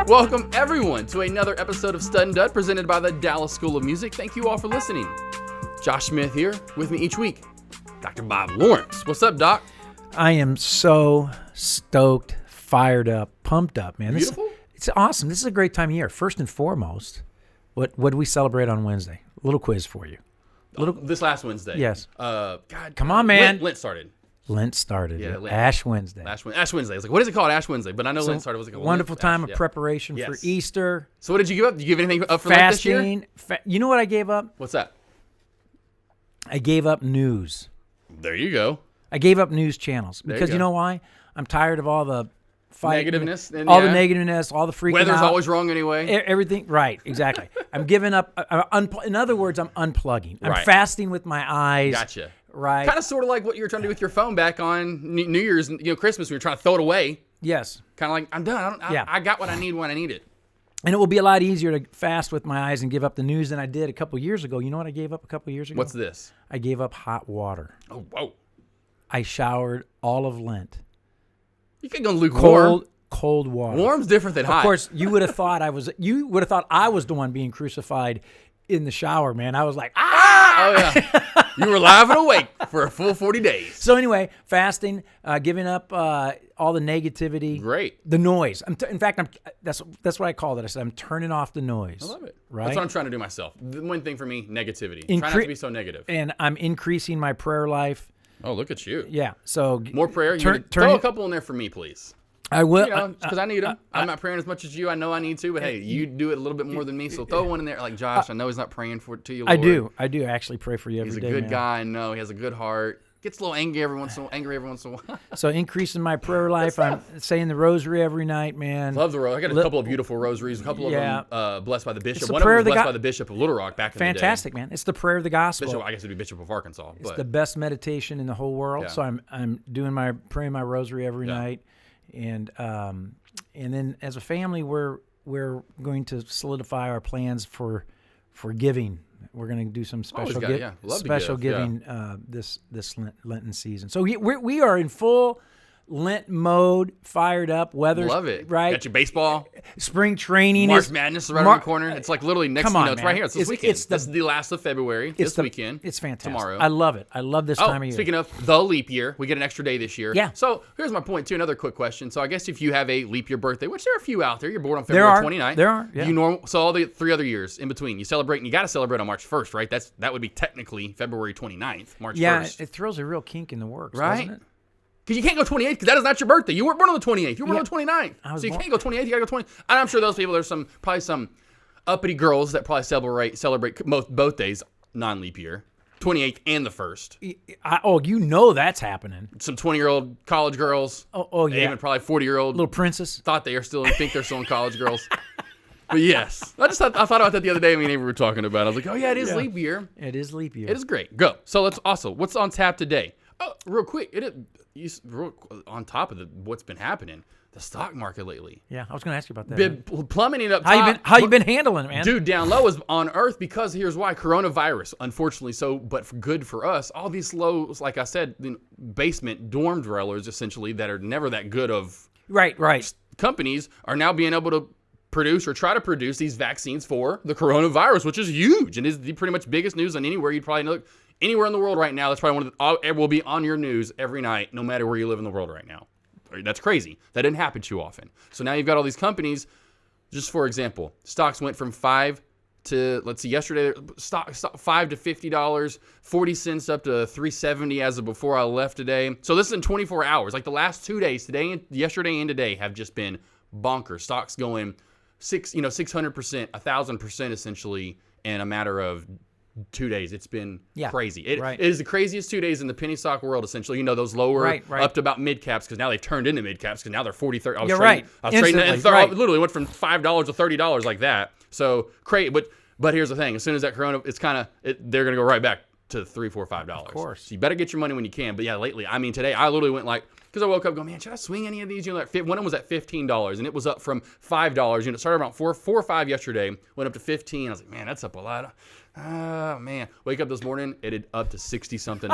Welcome, everyone, to another episode of Stud and Dud presented by the Dallas School of Music. Thank you all for listening. Josh Smith here with me each week. Dr. Bob Lawrence. What's up, Doc? I am so stoked, fired up, pumped up, man. Beautiful? It's awesome. This is a great time of year. First and foremost, what do we celebrate on Wednesday? A little quiz for you. This last Wednesday. Yes. God, come on, man. Lent started. Lent started. Yeah, Lent. Ash Wednesday. Ash Wednesday. I was like, what is it called? Ash Wednesday. But I know Lent started. Was like a wonderful time of yeah. preparation for Easter. So what did you give up? Did you give anything up for Lent this year? You know what I gave up? What's that? I gave up news. There you go. I gave up news channels because you know why? I'm tired of all the fight, negativeness, and all the negativeness, all the freaking weather's out. always wrong anyway. Everything, right? Exactly. I'm giving up. In other words, I'm unplugging. I'm fasting with my eyes. Gotcha. Right. Kind of sort of like what you were trying to do with your phone back on New Year's, Christmas, when you're trying to throw it away. Yes. Kind of like, I'm done. I got what I need when I need it. And it will be a lot easier to fast with my eyes and give up the news than I did a couple years ago. You know what I gave up a couple years ago? What's this? I gave up hot water. Oh, whoa. I showered all of Lent. You could go lukewarm. Cold water. Warm's different than hot. Of course, you would have thought I was the one being crucified in the shower, man. I was like, Oh, yeah. You were live and awake for a full 40 days. So anyway, fasting, giving up all the negativity. Great. The noise. In fact, that's what I called it. I said, I'm turning off the noise. I love it. Right? That's what I'm trying to do myself. The one thing for me, negativity. Try not to be so negative. And I'm increasing my prayer life. Oh, look at you. Yeah. So more prayer. Throw a couple in there for me, please. I will. Because I need them. I'm not praying as much as you. I know I need to, but hey, you do it a little bit more than me. So throw one in there. Like Josh, I know he's not praying to you, Lord. I do actually pray for you every day. He's a good guy. I know. He has a good heart. Gets a little angry every once in a while. So increasing my prayer life. I'm saying the rosary every night, man. Love the rosary. I got a couple of beautiful rosaries. A couple of them blessed by the bishop. One of them was blessed by the bishop of Little Rock back in the day. Fantastic, man. It's the prayer of the gospel. Bishop, I guess it would be Bishop of Arkansas. It's the best meditation in the whole world. Yeah. So I'm praying my rosary every night, and then as a family we're going to solidify our plans for giving. We're going to do some special giving this Lenten season. So we are in full Lent mode, fired up. Weather, love it. Right? Got your baseball. Spring training. March Madness is right around the corner. It's like literally next. It's right here. It's this weekend. This is the last of February. This weekend. It's fantastic. Tomorrow. I love it. I love this time of year. Speaking of the leap year, we get an extra day this year. Yeah. So here's my point too. Another quick question. So I guess if you have a leap year birthday, which there are a few out there, you're born on February 29th. There are. Yeah. So all the 3 other years in between, you celebrate, and you got to celebrate on March 1st, right? That would be technically February 29th, March 1st. Yeah, it throws a real kink in the works, right? Doesn't it? Because you can't go 28th because that is not your birthday. You weren't born on the 28th. You were born on the 29th. So you can't go 28th. You got to go 20. And I'm sure those people, there's probably some uppity girls that probably celebrate both days, non-leap year, 28th and the 1st. That's happening. Some 20-year-old college girls. Oh yeah. Even probably 40-year-old. Little princess. Think they're still in college girls. But yes. I thought about that the other day when we were talking about it. I was like, oh yeah, it is leap year. It is leap year. It is great. Go. So what's on tap today? Oh, real quick. On top of what's been happening, the stock market lately. Yeah, I was going to ask you about that. Been plummeting up top. How you been handling it, man? Dude, down low is on earth because here's why. Coronavirus, unfortunately, but good for us. All these lows, like I said, basement dorm dwellers, essentially, that are never that good of right companies are now being able to produce or try to produce these vaccines for the coronavirus, which is huge and is the pretty much biggest news on anywhere you'd probably know. Anywhere in the world right now, that's probably it will be on your news every night, no matter where you live in the world right now. That's crazy. That didn't happen too often. So now you've got all these companies. Just for example, stocks went from $5 to, let's see, yesterday, stock $5 to $50, 40 cents up to $3.70 as of before I left today. So this is in 24 hours. Like the last 2 days, yesterday and today, have just been bonkers. Stocks going 600%, 1,000% essentially in a matter of 2 days. It's been crazy. It is the craziest 2 days in the penny stock world, essentially. Those lower up to about mid caps, because now they've turned into mid caps, because now th're 40, 30. I was trading literally went from $5 to $30 like that. So crazy. But here's the thing: as soon as that they're gonna go right back to $3, $4, $5. Of course. So you better get your money when you can. But yeah, lately, today I literally went because I woke up going, man, should I swing any of these? One of them was at $15, and it was up from $5. It started around 4 or 5 yesterday, went up to 15. I was like, man, that's up a lot. Man, wake up this morning, it had up to $60-something.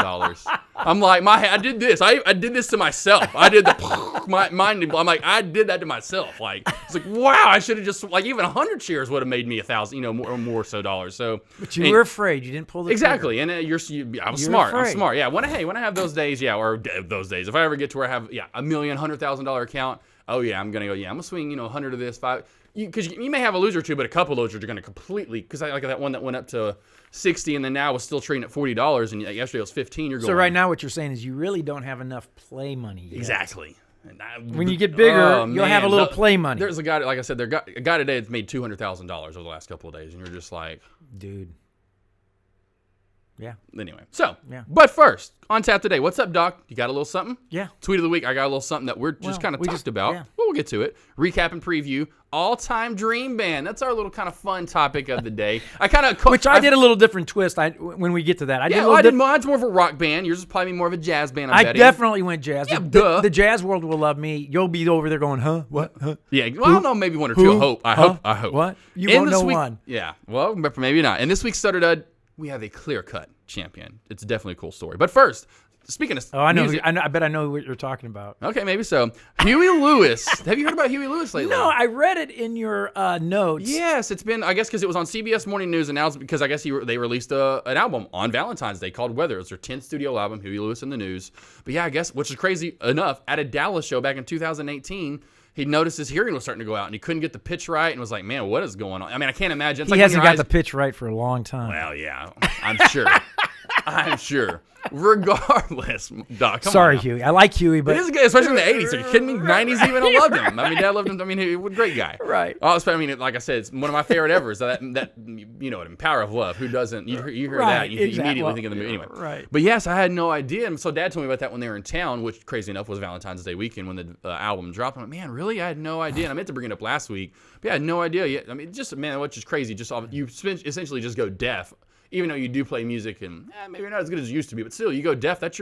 I'm like, I did this. I did this to myself. I did the mind. I'm like, I did that to myself. Like, it's like, wow, I should have just like even 100 shares would have made me $1,000, more so dollars. So, but you were afraid. You didn't pull the exactly. trigger. And I was smart. Afraid. I'm smart. Yeah. When I have those days, or those days, if I ever get to where I have $1 million, $100,000 account, oh yeah, I'm gonna swing 100 of this 5. Because you may have a loser or two, but a couple of those are going to completely. Because I like that one that went up to 60 and then now was still trading at $40 and yesterday it was 15. You're going. So right now what you're saying is you really don't have enough play money yet. Exactly. When you get bigger, you'll have a little play money. There's a guy, like I said, a guy today that's made $200,000 over the last couple of days, and you're just like, dude. Yeah. Anyway, but first, on tap today. What's up, Doc? You got a little something? Yeah. Tweet of the week. I got a little something that we're just kind of talked about. Yeah. Well, we'll get to it. Recap and preview. All-time dream band. That's our little kind of fun topic of the day. I did a little different twist. When we get to that, Mine's more of a rock band. Yours is probably more of a jazz band. I definitely went jazz. Yeah, the jazz world will love me. You'll be over there going, huh? What? Huh? Yeah. Well, I don't know. Maybe one or two. I hope. What? You won't know one. Yeah. Well, maybe not. And this week's Stutter Dud, we have a clear-cut champion. It's definitely a cool story. But first, speaking of music, I bet I know what you're talking about. Okay, maybe so. Huey Lewis. Have you heard about Huey Lewis lately? No, I read it in your notes. Yes, it's been, I guess, because it was on CBS Morning News, and now it's because I guess they released an album on Valentine's Day called Weather. It's their 10th studio album, Huey Lewis in the News. But yeah, I guess, which is crazy enough, at a Dallas show back in 2018, he noticed his hearing was starting to go out, and he couldn't get the pitch right, and was like, man, what is going on? I mean, I can't imagine. He hasn't got the pitch right for a long time. Well, yeah, I'm sure. I'm sure. Regardless, Doc. Sorry, Huey. I like Huey, but it is good, especially in the '80s. Are you kidding me? '90s even, I loved him. I mean, Dad loved him. I mean, he was a great guy. Right. I mean, like I said, it's one of my favorite ever. Is that you know it, Power of Love. Who doesn't? You hear that, you immediately think of the movie. Anyway. Right. But yes, I had no idea. And so Dad told me about that when they were in town, which crazy enough was Valentine's Day weekend when the album dropped. I'm like, man, really? I had no idea. And I meant to bring it up last week, but I had no idea yet. I mean, just man, which is crazy. Just you essentially just go deaf. Even though you do play music and maybe you're not as good as you used to be, but still you go deaf. That's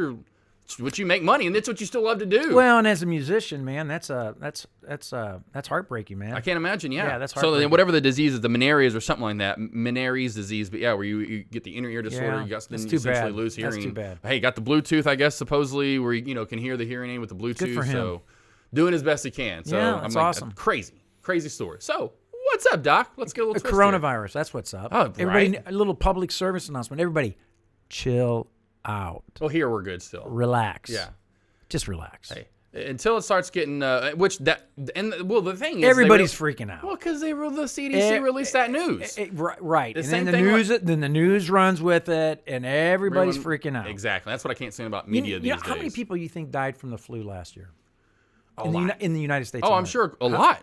what you make money, and that's what you still love to do. Well, and as a musician, man, that's heartbreaking, man. I can't imagine. Yeah, that's heartbreaking. So then whatever the disease is, the Meniere's or something like that, Meniere's disease. But yeah, where you get the inner ear disorder, you essentially lose hearing. That's too bad. Hey, you got the Bluetooth, I guess, supposedly, where you can hear the hearing aid with the Bluetooth. Good for him. So doing his best he can. So yeah, that's awesome. Crazy story. So. What's up, Doc? Let's get a little twist coronavirus. Here. That's what's up. Oh, everybody, right. A little public service announcement. Everybody, chill out. Well, here we're good still. Relax. Yeah. Just relax. Hey, until it starts getting, the thing is everybody's freaking out. Well, because the CDC released that news. Right. And then the news runs with it, and everybody's freaking out. Exactly. That's what I can't stand about media these days. How many people you think died from the flu last year? A lot. In the United States. Oh, I'm sure a lot.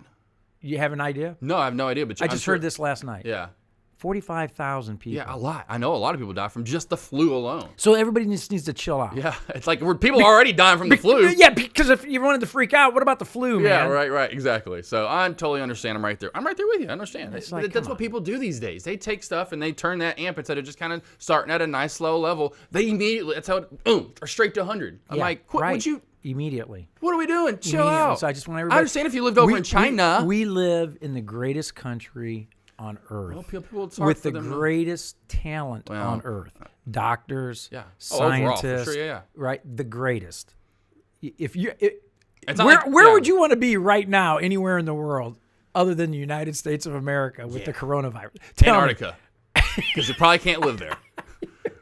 You have an idea? No, I have no idea. But I just heard this last night. Yeah. 45,000 people. Yeah, a lot. I know a lot of people die from just the flu alone. So everybody just needs to chill out. Yeah, it's like people are already dying from the flu. Yeah, because if you wanted to freak out, what about the flu, man? Yeah, right, exactly. So I totally understand. I'm right there with you. I understand. That's what people do these days. They take stuff and they turn that amp instead of just kind of starting at a nice slow level. They immediately, that's how or straight to 100. I'm like, would you... Immediately. What are we doing? Chill out. So I just want everybody. I understand if you lived over in China. We live in the greatest country on earth. Well, people, with the greatest talent on earth. Doctors, scientists, overall, for sure, right? The greatest. Where would you want to be right now, anywhere in the world, other than the United States of America with the coronavirus? Antarctica, because you probably can't live there.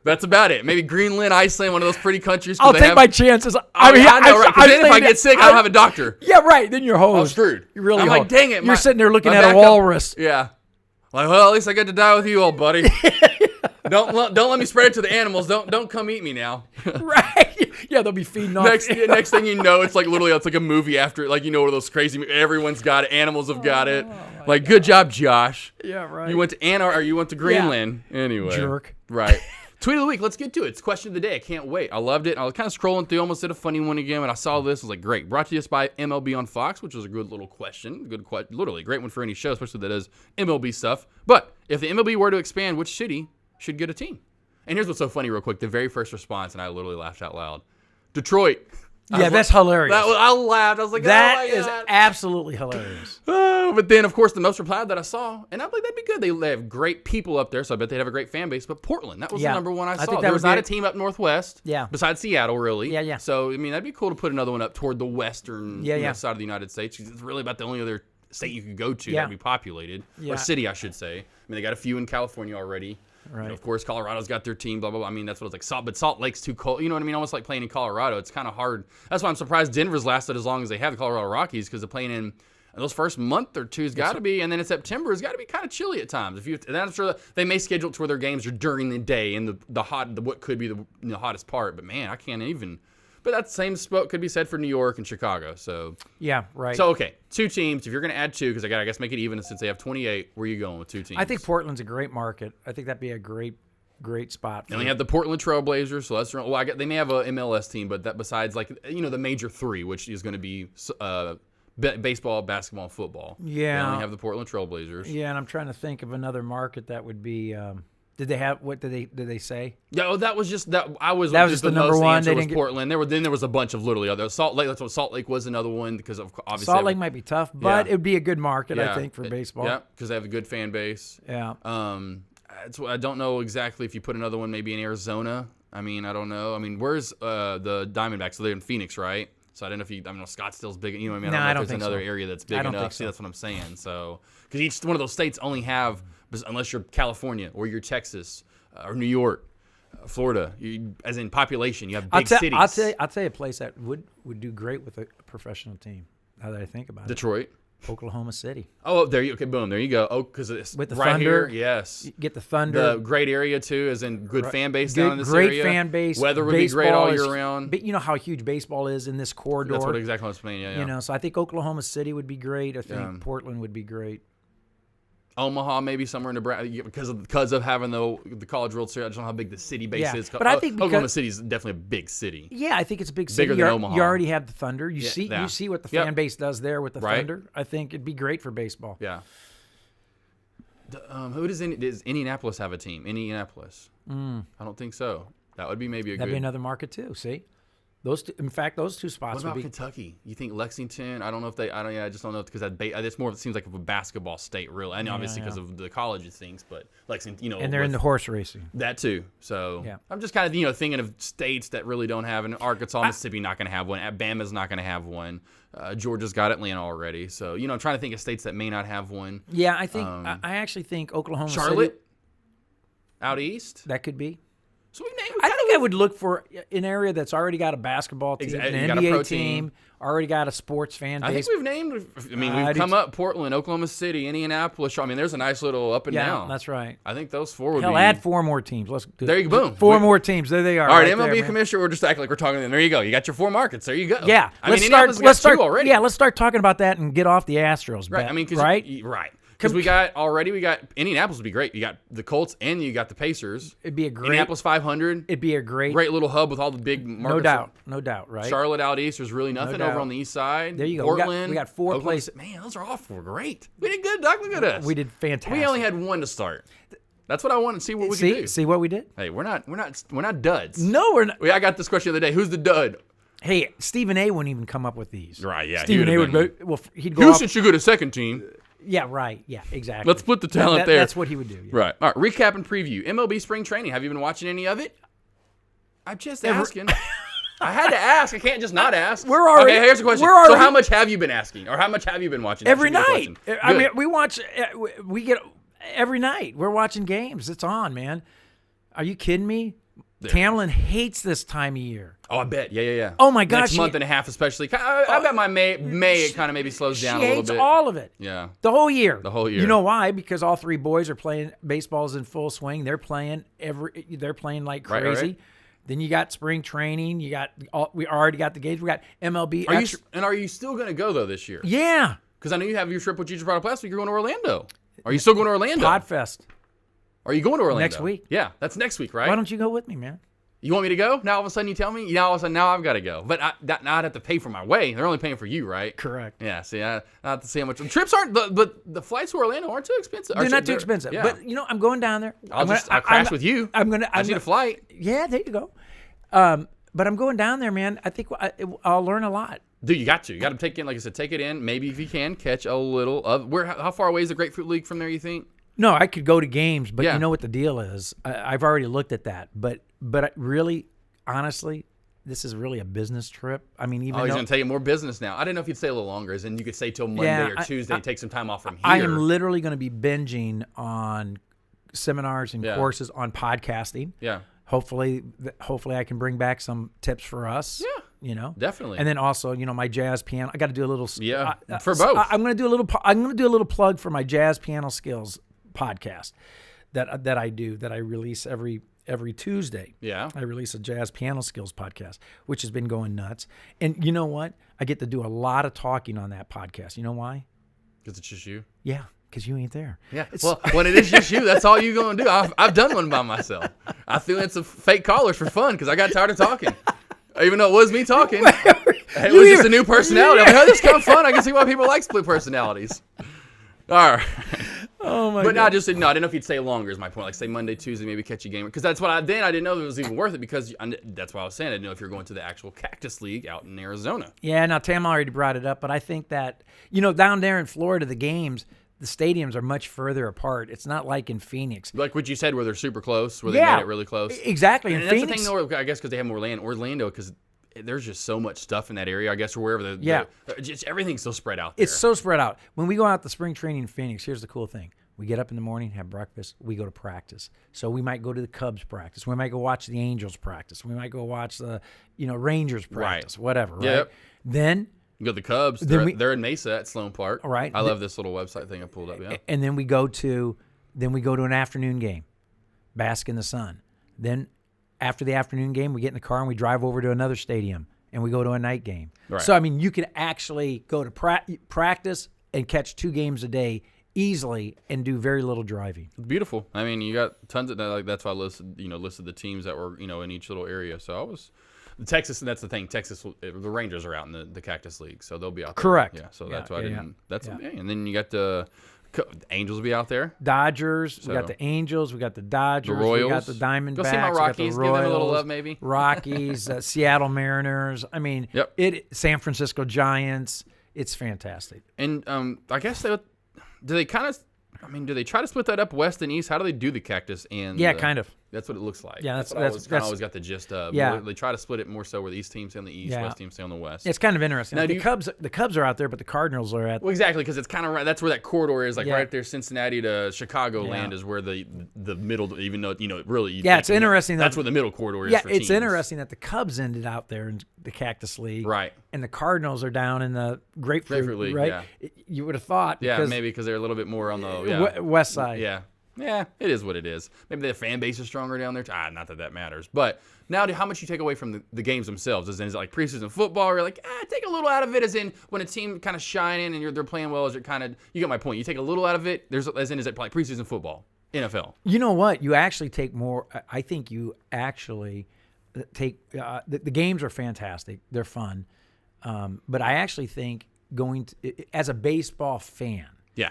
That's about it. Maybe Greenland, Iceland, one of those pretty countries. I'll take my chances. I know, right? Because then if I get sick, I don't have a doctor. Yeah, right. Then you're hosed. I'm screwed. You're really I'm like, dang it. You're sitting there looking at a walrus. Yeah. Like, well, at least I get to die with you, old buddy. Don't let me spread it to the animals. Don't come eat me now. Right. Yeah, they'll be feeding off. Next thing you know, it's like literally it's like a movie after, like, one of those crazy. Everyone's got it. Animals have got it. Like, good job, Josh. Yeah, right. You went to Antarctica or you went to Greenland. Yeah. Anyway. Jerk. Right. Tweet of the week. Let's get to it. It's question of the day. I can't wait. I loved it. I was kind of scrolling through, almost did a funny one again, and I saw this. I was like, great. Brought to us by MLB on Fox, which was a good little question. Literally, great one for any show, especially that does MLB stuff. But if the MLB were to expand, which city should get a team? And here's what's so funny real quick. The very first response, and I literally laughed out loud. Detroit. that's hilarious. I laughed. I was like, that oh my is God. absolutely hilarious. But then, of course, the most replied that I saw, and I'm like, that'd be good. They have great people up there, so I bet they'd have a great fan base. But Portland, that was the number one I saw. think There that was would not be a team up northwest, Yeah. besides Seattle, really. Yeah. So, I mean, that'd be cool to put another one up toward the western side of the United States. 'Cause it's really about the only other state you could go to that'd be populated, or city, I should say. I mean, they got a few in California already. Right. You know, of course, Colorado's got their team, blah, blah, blah. I mean, that's what it's like. But Salt Lake's too cold. You know what I mean? Almost like playing in Colorado. It's kind of hard. That's why I'm surprised Denver's lasted as long as they have, the Colorado Rockies, because they're playing in those first month or two has got to be, and then in September has got to be kind of chilly at times. And I'm sure they may schedule it to where their games are during the day in what could be the hottest part. But man, I can't even. But that same spot could be said for New York and Chicago. So yeah, right. So okay, 2 teams. If you're going to add 2, because I guess make it even since they have 28. Where are you going with 2 teams? I think Portland's a great market. I think that'd be a great spot. And they have the Portland Trailblazers, so that's they may have a MLS team, but that besides the major 3, which is going to be baseball, basketball, and football. Yeah, they only have the Portland Trailblazers. Yeah, and I'm trying to think of another market that would be. Did they say? Yeah, that was just that. That was just the number one. They didn't Portland. There was a bunch of literally other Salt Lake. That's what Salt Lake was another one because of obviously Salt Lake might be tough, but it'd be a good market I think for baseball. Yeah, because they have a good fan base. Yeah. I don't know exactly if you put another one maybe in Arizona. I mean, I don't know. I mean, where's the Diamondbacks? So they're in Phoenix, right? So I don't know if Scottsdale's big. You know what I mean? I don't know if there's another area that's big enough. See, that's what I'm saying. So because each one of those states only have, unless you're California or you're Texas or New York, Florida, as in population, you have big cities. I'll tell you a place that would do great with a professional team. Now that I think about Detroit. it, Oklahoma City. Oh, there you boom, there you go. Oh, because it's with the right Thunder, here. Yes, you get the Thunder. The great area too, as in good fan base down in this great area. Great fan base. Weather would be great all year round. But you know how huge baseball is in this corridor. That's what exactly I was saying. Yeah. You know, so I think Oklahoma City would be great. I think Portland would be great. Omaha, maybe somewhere in Nebraska, because of having the College World Series. I just don't know how big the city base is. But I think Oklahoma City is definitely a big city. Yeah, I think it's a big city. Bigger than Omaha. You already have the Thunder. You see what the fan base does there with the Thunder. I think it'd be great for baseball. Yeah. Who does Indianapolis have a team? Indianapolis. I don't think so. That would be maybe That'd be another market too. See. Those two spots. What about Kentucky? You think Lexington? I don't know if they. I just don't know because it's more. It seems like a basketball state, really. And obviously because of the college things, but Lexington, and they're in the horse racing. That too. So I'm just kind of thinking of states that really don't have. And Arkansas, Mississippi, not going to have one. Alabama's not going to have one. Georgia's got Atlanta already. So I'm trying to think of states that may not have one. Yeah, I think I actually think Oklahoma Charlotte, City, out east. That could be. So I think I would look for an area that's already got a basketball team, an NBA team, already got a sports fan base. I think we've named. I mean, we've come up Portland, Oklahoma City, Indianapolis. I mean, there's a nice little up and down. Yeah, that's right. I think those 4 would be. Add 4 more teams. Let's do there. You go. Boom. 4 more teams. There they are. All right, MLB commissioner. We're just acting like we're talking. There you go. You got your 4 markets. There you go. Yeah. Let's start. 2 already. Yeah. Let's start talking about that and get off the Astros. Right. I mean, right. Because we got Indianapolis would be great. You got the Colts and you got the Pacers. It'd be a great Indianapolis 500. It'd be a great little hub with all the big markets. No doubt, right? Charlotte out east. There's really nothing over on the east side. There you go. Portland. We got 4 places. Man, those are all 4 great. We did good, Doc. Look at us. We did fantastic. We only had 1 to start. That's what I want to see what we can do. See what we did? Hey, we're not duds. No, we're not. I got this question the other day. Who's the dud? Hey, Stephen A. wouldn't even come up with these. Right, yeah. Stephen A. would go. Well, he'd go. Houston should go to second team. Yeah, right. Yeah, exactly. Let's split the talent there. That's what he would do. Yeah. Right. All right. Recap and preview. MLB spring training. Have you been watching any of it? I'm just asking. I had to ask. I can't just not ask. Okay, here's the question. So how much have you been asking? Or how much have you been watching? Every night. I mean, we get every night. We're watching games. It's on, man. Are you kidding me? Tamlin hates this time of year. Oh, I bet. Yeah. Oh, my gosh. Next month and a half especially. I bet my May it kind of maybe slows down a little bit. She hates all of it. Yeah. The whole year. You know why? Because all 3 boys are playing. Baseball's in full swing. They're playing like crazy. Right. Then you got spring training. We already got the games. We got MLB. Are you still going to go, though, this year? Yeah. Because I know you have your trip with you just brought up last week. You're going to Orlando. Are you still going to Orlando? Podfest. Are you going to Orlando? Next week. Yeah, that's next week, right? Why don't you go with me, man? You want me to go? Now all of a sudden you tell me? Now all of a sudden I've got to go. But now I'd have to pay for my way. They're only paying for you, right? Correct. Yeah, see, I have to see how much. Trips aren't, but the flights to Orlando aren't too expensive. They're not too expensive. Yeah. But, I'm going down there. I'll crash with you. I need a flight. Yeah, there you go. but I'm going down there, man. I think I'll learn a lot. Dude, you got to take it in. Like I said, take it in. Maybe if you can catch a little of how far away is the Grapefruit League from there? You think? No, I could go to games, but you know what the deal is. I've already looked at that, but really, honestly, this is really a business trip. I mean, even he's going to take it more business now. I didn't know if you'd stay a little longer, as in you could stay till Monday or Tuesday and take some time off from here. I am literally going to be binging on seminars and courses on podcasting. Yeah. Hopefully I can bring back some tips for us. Yeah. You know, definitely. And then also, my jazz piano. I got to do a little. Yeah. For both. I'm going to do a little plug for my jazz piano skills podcast that I release every Tuesday. Yeah. I release a jazz piano skills podcast, which has been going nuts. And you know what? I get to do a lot of talking on that podcast. You know why? Because it's just you. Yeah. Because you ain't there. Yeah. Well, when it is just you, that's all you're going to do. I've done one by myself. I threw in some fake callers for fun because I got tired of talking. Even though it was me talking. It was just a new personality. I'm like, this is kind of fun. I can see why people like split personalities. All right. Oh, my God. But no, I didn't know if you'd stay longer is my point. Like, say Monday, Tuesday, maybe catch a game. Because that's what I didn't know if it was even worth it because that's why I was saying I didn't know if you're going to the actual Cactus League out in Arizona. Yeah, now Tam already brought it up, but I think that, down there in Florida, the games, the stadiums are much further apart. It's not like in Phoenix. Like what you said, where they're super close, where they made it really close. Exactly. And in that's Phoenix, the thing, though, I guess, because they have more land. Orlando, because there's just so much stuff in that area, I guess, or wherever. Just everything's so spread out there. It's so spread out. When we go out to spring training in Phoenix, here's the cool thing. We get up in the morning, have breakfast, we go to practice. So we might go to the Cubs practice. We might go watch the Angels practice. We might go watch the, Rangers practice, whatever, right? Yep. Then you go to the Cubs. They're in Mesa at Sloan Park. Right. I love this little website thing I pulled up. Yeah. And then we go to an afternoon game, bask in the sun. Then after the afternoon game, we get in the car and we drive over to another stadium and we go to a night game. Right. So, I mean, you can actually go to practice and catch 2 games a day easily and do very little driving. It's beautiful. I mean, you got tons of that's why I listed the teams that were, in each little area. So I was Texas, and that's the thing. Texas, the Rangers are out in the Cactus League, so they'll be out there. Correct. Yeah, so that's why I didn't. That's and then you got the Angels will be out there. Dodgers. We got the Angels. We got the Dodgers. The Royals. We got the Diamondbacks. Go see my Rockies. We got the Royals, give them a little love, maybe. Rockies, Seattle Mariners. I mean, San Francisco Giants. It's fantastic. And I guess do they try to split that up west and east? How do they do the Cactus and kind of. That's what it looks like. Yeah, that's what I always got the gist of. Yeah. They try to split it more so where the East teams stay on the East, West teams stay on the West. It's kind of interesting. Now, the Cubs are out there, but the Cardinals are at. Well, exactly, because it's kind of right. That's where that corridor is, right there, Cincinnati to Chicago land is where the middle, even though really. It's interesting. That's where the middle corridor is. Yeah, for it's teams. interesting that the Cubs ended out there in the Cactus League, right? And the Cardinals are down in the Grapefruit League, right? Yeah. You would have thought, maybe because they're a little bit more on the west side. Yeah. Yeah, it is what it is. Maybe the fan base is stronger down there. Not that that matters. But now, how much you take away from the games themselves? Is it like preseason football? Or you're like, take a little out of it. As in, when a team kind of shining and they're playing well, is it kind of? You get my point. You take a little out of it. Is it like preseason football, NFL? You know what? You actually take more. I think you actually take the games are fantastic. They're fun, but I actually think as a baseball fan. Yeah.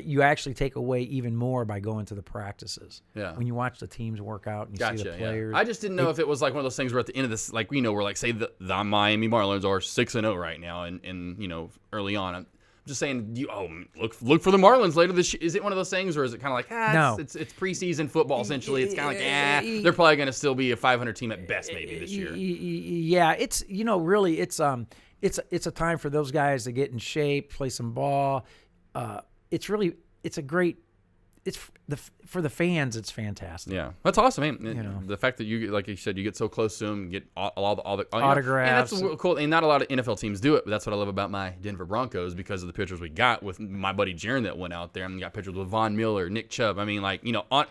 You actually take away even more by going to the practices. Yeah. When you watch the teams work out and you see the players. Yeah. I just didn't know if it was like one of those things where at the end of this, like we're like, say the Miami Marlins are 6-0 right now, and early on, I'm just saying, look for the Marlins later this year. Is it one of those things, or is it kind of like no? It's preseason football essentially. It's kind of like they're probably going to still be a 500 team at best maybe this year. Yeah, it's really it's a time for those guys to get in shape, play some ball. For the fans, it's fantastic. Yeah, that's awesome. I mean, the fact that you, like you said, you get so close to them, get all the autographs. And that's cool. And not a lot of NFL teams do it, but that's what I love about my Denver Broncos because of the pictures we got with my buddy Jaron that went out there. And got pictures with Von Miller, Nick Chubb. I mean,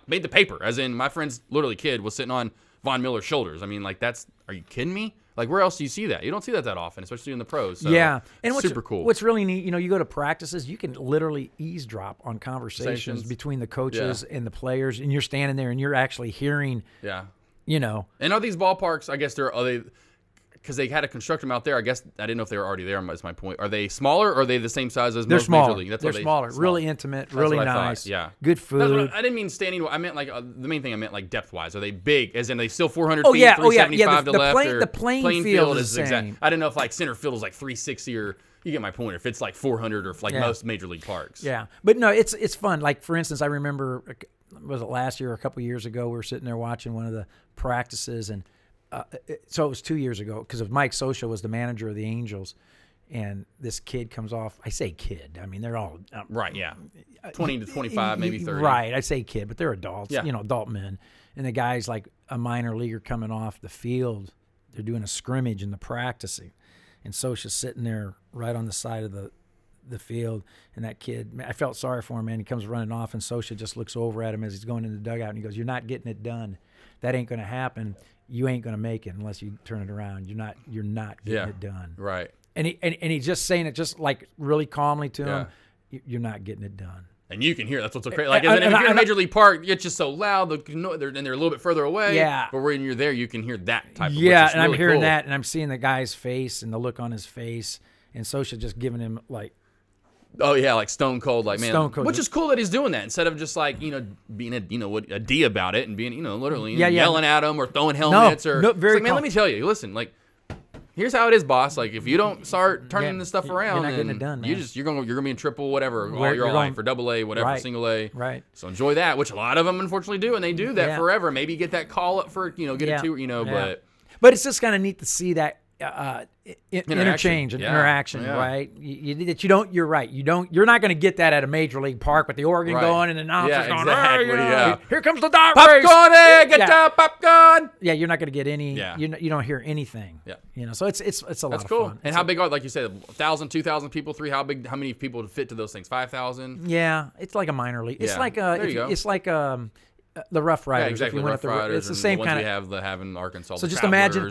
made the paper. As in, my friend's literally kid was sitting on Von Miller's shoulders. I mean, are you kidding me? Like, where else do you see that? You don't see that often, especially in the pros. So yeah, and super cool. What's really neat, you go to practices, you can literally eavesdrop on conversations between the coaches and the players, and you're standing there and you're actually hearing. Yeah. And are these ballparks? I guess are they because they had to construct them out there. I guess I didn't know if they were already there. Is my point. Are they smaller, or are they the same size as They're most smaller. Major League? They're smaller. Really intimate. Really what I thought, nice. yeah. Good food. I didn't mean standing. I meant like the main thing. I meant like depth wise. Are they big? As in they still 400 feet, 375 to left. The playing field is the same. I didn't know if like center field is like 360 or you get my point. Or if it's like 400 or like most major league parks. Yeah, but no, it's fun. Like for instance, I remember was it last year or a couple years ago? We were sitting there watching one of the practices and. So it was 2 years ago because Mike Scioscia was the manager of the Angels, and this kid comes off. I say kid. I mean, they're all right. Yeah, 20 to 25, maybe 30. Right. I say kid, but they're adults. Yeah. Adult men. And the guy's like a minor leaguer coming off the field. They're doing a scrimmage and the practicing, and Scioscia's sitting there right on the side of the field, and that kid. I felt sorry for him, man. He comes running off, and Scioscia just looks over at him as he's going in the dugout, and he goes, "You're not getting it done. That ain't going to happen. You ain't going to make it unless you turn it around. You're not getting it done." Right. And he's just saying it just like really calmly to him. You're not getting it done. And you can hear that's what's so crazy. Like if you're in a major league park, it's just so loud. And they're a little bit further away. Yeah. But when you're there, you can hear that type of. Yeah, and really I'm hearing cool. that, and I'm seeing the guy's face and the look on his face, and Scioscia just giving him like. Oh yeah, like stone cold, like man, stone cold. Which is cool that he's doing that instead of just like being a D about it and being literally yelling at him or throwing helmets or. No, very. It's like, man, let me tell you, listen, like here's how it is, boss. Like if you don't start turning this stuff around, you're not getting it done, man. you're gonna be in triple whatever all your life or double A, whatever, single A. Right. So enjoy that, which a lot of them unfortunately do, and they do that forever. Maybe get that call up for get a two, But it's just kind of neat to see that. Interchange and interaction, yeah. right? You're right. You're not going to get that at a major league park with the organ going and the announcers going, exactly, here comes the dog popcorn, race. Get down, popcorn. Yeah, you're not going to get any. You don't hear anything. Yeah, So it's a lot of cool. fun. And how big are, like you said, 1,000, 2,000 people, how many people fit to those things? 5,000. Yeah, it's like a minor league. It's like it's like the Rough Riders. Yeah, exactly. If you Rough Riders. It's the same kind of. We have in Arkansas. So just imagine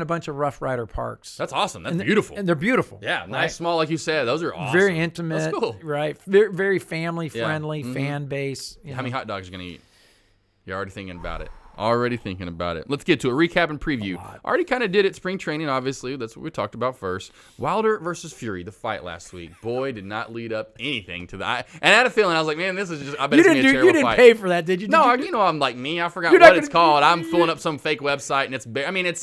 a bunch of Rough Rider parks. That's awesome. That's beautiful. And they're beautiful. Yeah, nice, small, like you said. Those are awesome. Very intimate. That's cool. Right. Very, very family friendly fan base. How many hot dogs are you gonna eat? You're already thinking about it. Let's get to a recap and preview. Already kind of did it. Spring training, obviously. That's what we talked about first. Wilder versus Fury, the fight last week. Boy, did not lead up anything to that. And I had a feeling. I was like, man, this is just. I bet it's gonna be a terrible fight. You didn't pay for that, did you? No, I'm like me. I forgot what it's called. I'm pulling up some fake website, and it's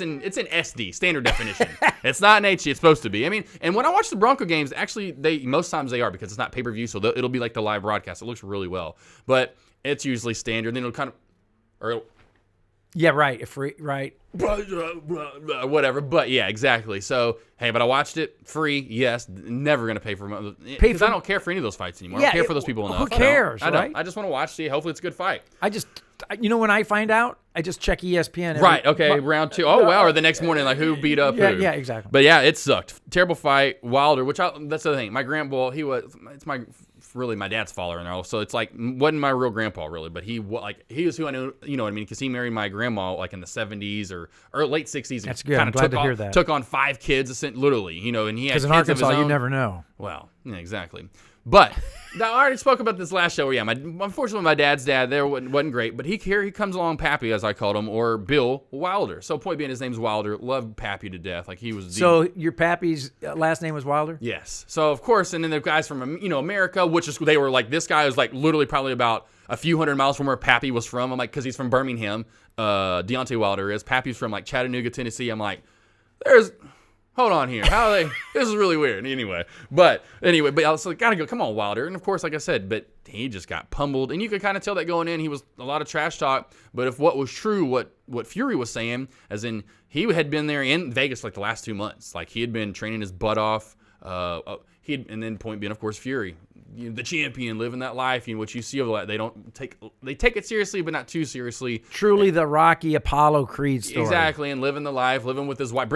in SD, standard definition. It's not in HD. It's supposed to be. I mean, and when I watch the Bronco games, actually, most times they are because it's not pay per view, so it'll be like the live broadcast. It looks really well, but it's usually standard. Then it'll kind of. Yeah, right. Right. Whatever. But yeah, exactly. So, hey, but I watched it free. Yes. Never going to pay for them. Because I don't care for any of those fights anymore. I don't care for those people enough. Who cares, right? I just want to watch, see. Hopefully it's a good fight. When I find out, I just check ESPN. Right. Okay. Round 2. Oh, wow. Or the next morning, like who beat up who. Yeah, exactly. But yeah, it sucked. Terrible fight. Wilder, that's the other thing. My grandpa, it's my dad's father and all. So it's like, wasn't my real grandpa really, but he was who I knew, you know what I mean? Because he married my grandma like in the 70s or late 60s. That's good. I'm glad to hear that. Took on 5 kids, literally, and he had kids in Arkansas, of his own. You never know. Well, yeah, exactly. But I already spoke about this last show. Unfortunately, my dad's dad there wasn't great, but he comes along, Pappy, as I called him, or Bill Wilder. So point being, his name's Wilder. Loved Pappy to death. Like he was. So your Pappy's last name was Wilder? Yes. So of course, and then the guys from America, they were like, this guy was like literally probably about a few hundred miles from where Pappy was from. I'm like, because he's from Birmingham. Deontay Wilder is. Pappy's from like Chattanooga, Tennessee. I'm like, hold on here. How are they? This is really weird. But I was like, gotta go. Come on, Wilder. And of course, like I said, but he just got pummeled. And you could kind of tell that going in, he was a lot of trash talk. But if what was true, what Fury was saying, as in he had been there in Vegas like the last 2 months. Like he had been training his butt off. And then point being, of course, Fury, the champion, living that life. What you see of that, they take it seriously, but not too seriously. Truly, the Rocky Apollo Creed story. Exactly, and living the life, living with his wife.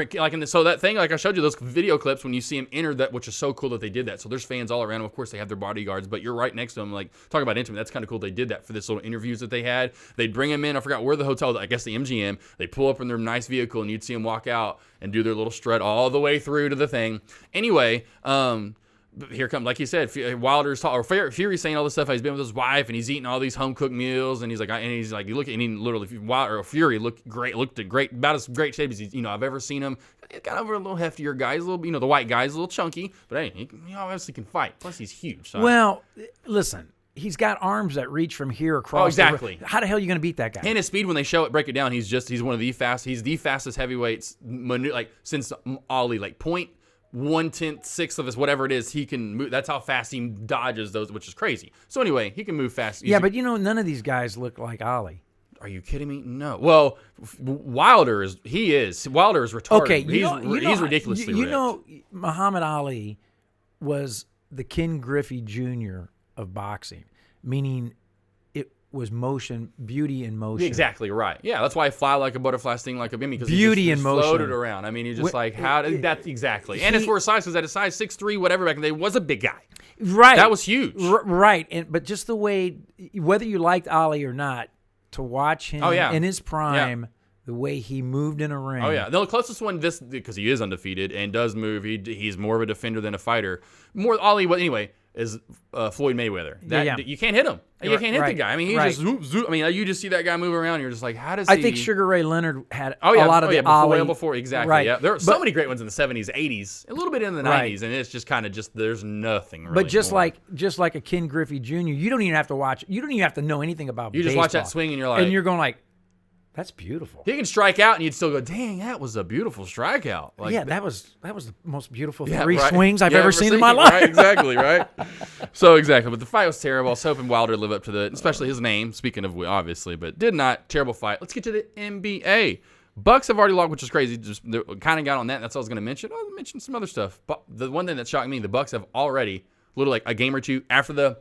So that thing, like I showed you those video clips when you see him enter that, which is so cool that they did that. So there's fans all around him. Of course, they have their bodyguards, but you're right next to him. Like talk about intimate. That's kind of cool. They did that for this little interviews that they had. They'd bring him in. I forgot where the hotel. I guess the MGM. They pull up in their nice vehicle, and you'd see him walk out and do their little strut all the way through to the thing. Anyway, here comes, like you said, Wilder's Fury's saying all this stuff. He's been with his wife and he's eating all these home cooked meals, and he's like, you look at, and he literally, Wilder or Fury looked great, about as great shape as I've ever seen him. He's got over a little heftier guy, he's a little, the white guy's a little chunky, but hey, he obviously can fight. Plus, he's huge. So. Well, listen. He's got arms that reach from here across. Oh, exactly. How the hell are you going to beat that guy? And his speed, when they break it down, he's one of the fastest heavyweights, like since Ali, like 0.1/10 of his, whatever it is, he can move. That's how fast he dodges those, which is crazy. So anyway, he can move fast. Yeah, but none of these guys look like Ali. Are you kidding me? No. Well, Wilder is retarded. Okay, he's ridiculously ripped. Muhammad Ali was the Ken Griffey Jr. of boxing, meaning it was beauty in motion. Exactly right. Yeah, that's why I fly like a butterfly, sting like a bee, because beauty he just in motion. Floated around. I mean, he just that's exactly. And as for his size, because at a size 6'3", whatever back in the day, was a big guy. Right. That was huge. Right. But just the way, whether you liked Ali or not, to watch him in his prime. Yeah. The way he moved in a ring. Oh, yeah. The closest one, because he is undefeated and does move, he's more of a defender than a fighter. Anyway, is Floyd Mayweather. You can't hit him. You can't hit the guy. I mean, just zoop. I mean, you just see that guy move around, and you're just like, how does he... I think Sugar Ray Leonard had a lot of the Ali... before, exactly. Right. Yeah. There were so many great ones in the 70s, 80s, a little bit in the 90s, and it's just kind of there's nothing really. But just like a Ken Griffey Jr., you don't even have to watch... You don't even have to know anything about baseball. You just watch that swing, and you're like... And you're going like... That's beautiful. He can strike out, and you'd still go, "Dang, that was a beautiful strikeout." That was the most beautiful three swings I've ever seen in my life. Right, exactly, right. So exactly, but the fight was terrible. I was hoping Wilder would live up to especially his name. Speaking of, obviously, but did not. Terrible fight. Let's get to the NBA. Bucks have already lost, which is crazy. Just kind of got on that. That's all I was going to mention. I'll mention some other stuff. But the one thing that shocked me, the Bucks have already, like a game or two after the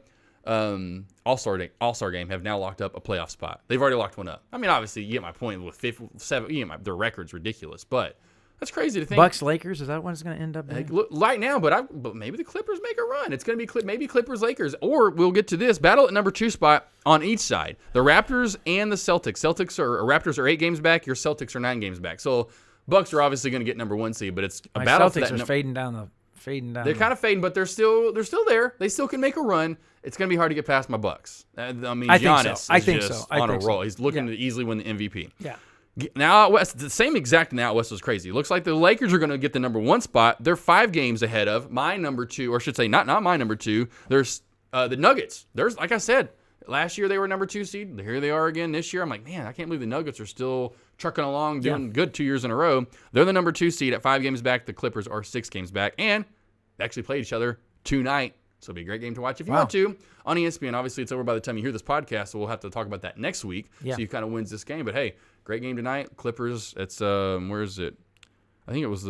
All-Star game, have now locked up a playoff spot. They've already locked one up. I mean, obviously, you get my point with 7. Their record's ridiculous, but that's crazy to think. Bucks Lakers, is that what it's going to end up being? Right now, but maybe the Clippers make a run. It's going to be maybe Clippers Lakers, or we'll get to this battle at number 2 spot on each side. The Raptors and the Celtics. Raptors are 8 games back. Your Celtics are 9 games back. So Bucks are obviously going to get number 1 seed, but it's a battle. Celtics are fading down. They're kind of fading, but they're still there. They still can make a run. It's going to be hard to get past my Bucks. I mean, Giannis is just on a roll. He's looking to easily win the MVP. Yeah. Now out west, the same exact now out west was crazy. It looks like the Lakers are going to get the number 1 spot. They're 5 games ahead of my number 2, or I should say not my number 2. There's the Nuggets. There's, like I said, last year they were number 2 seed. Here they are again this year. I'm like, man, I can't believe the Nuggets are still trucking along, doing good 2 years in a row. They're the number 2 seed at 5 games back. The Clippers are 6 games back, and they actually played each other tonight. So it'll be a great game to watch if you want to on ESPN. Obviously, it's over by the time you hear this podcast, so we'll have to talk about that next week. Yeah. See who kind of wins this game. But hey, great game tonight. Clippers. It's where is it? I think it was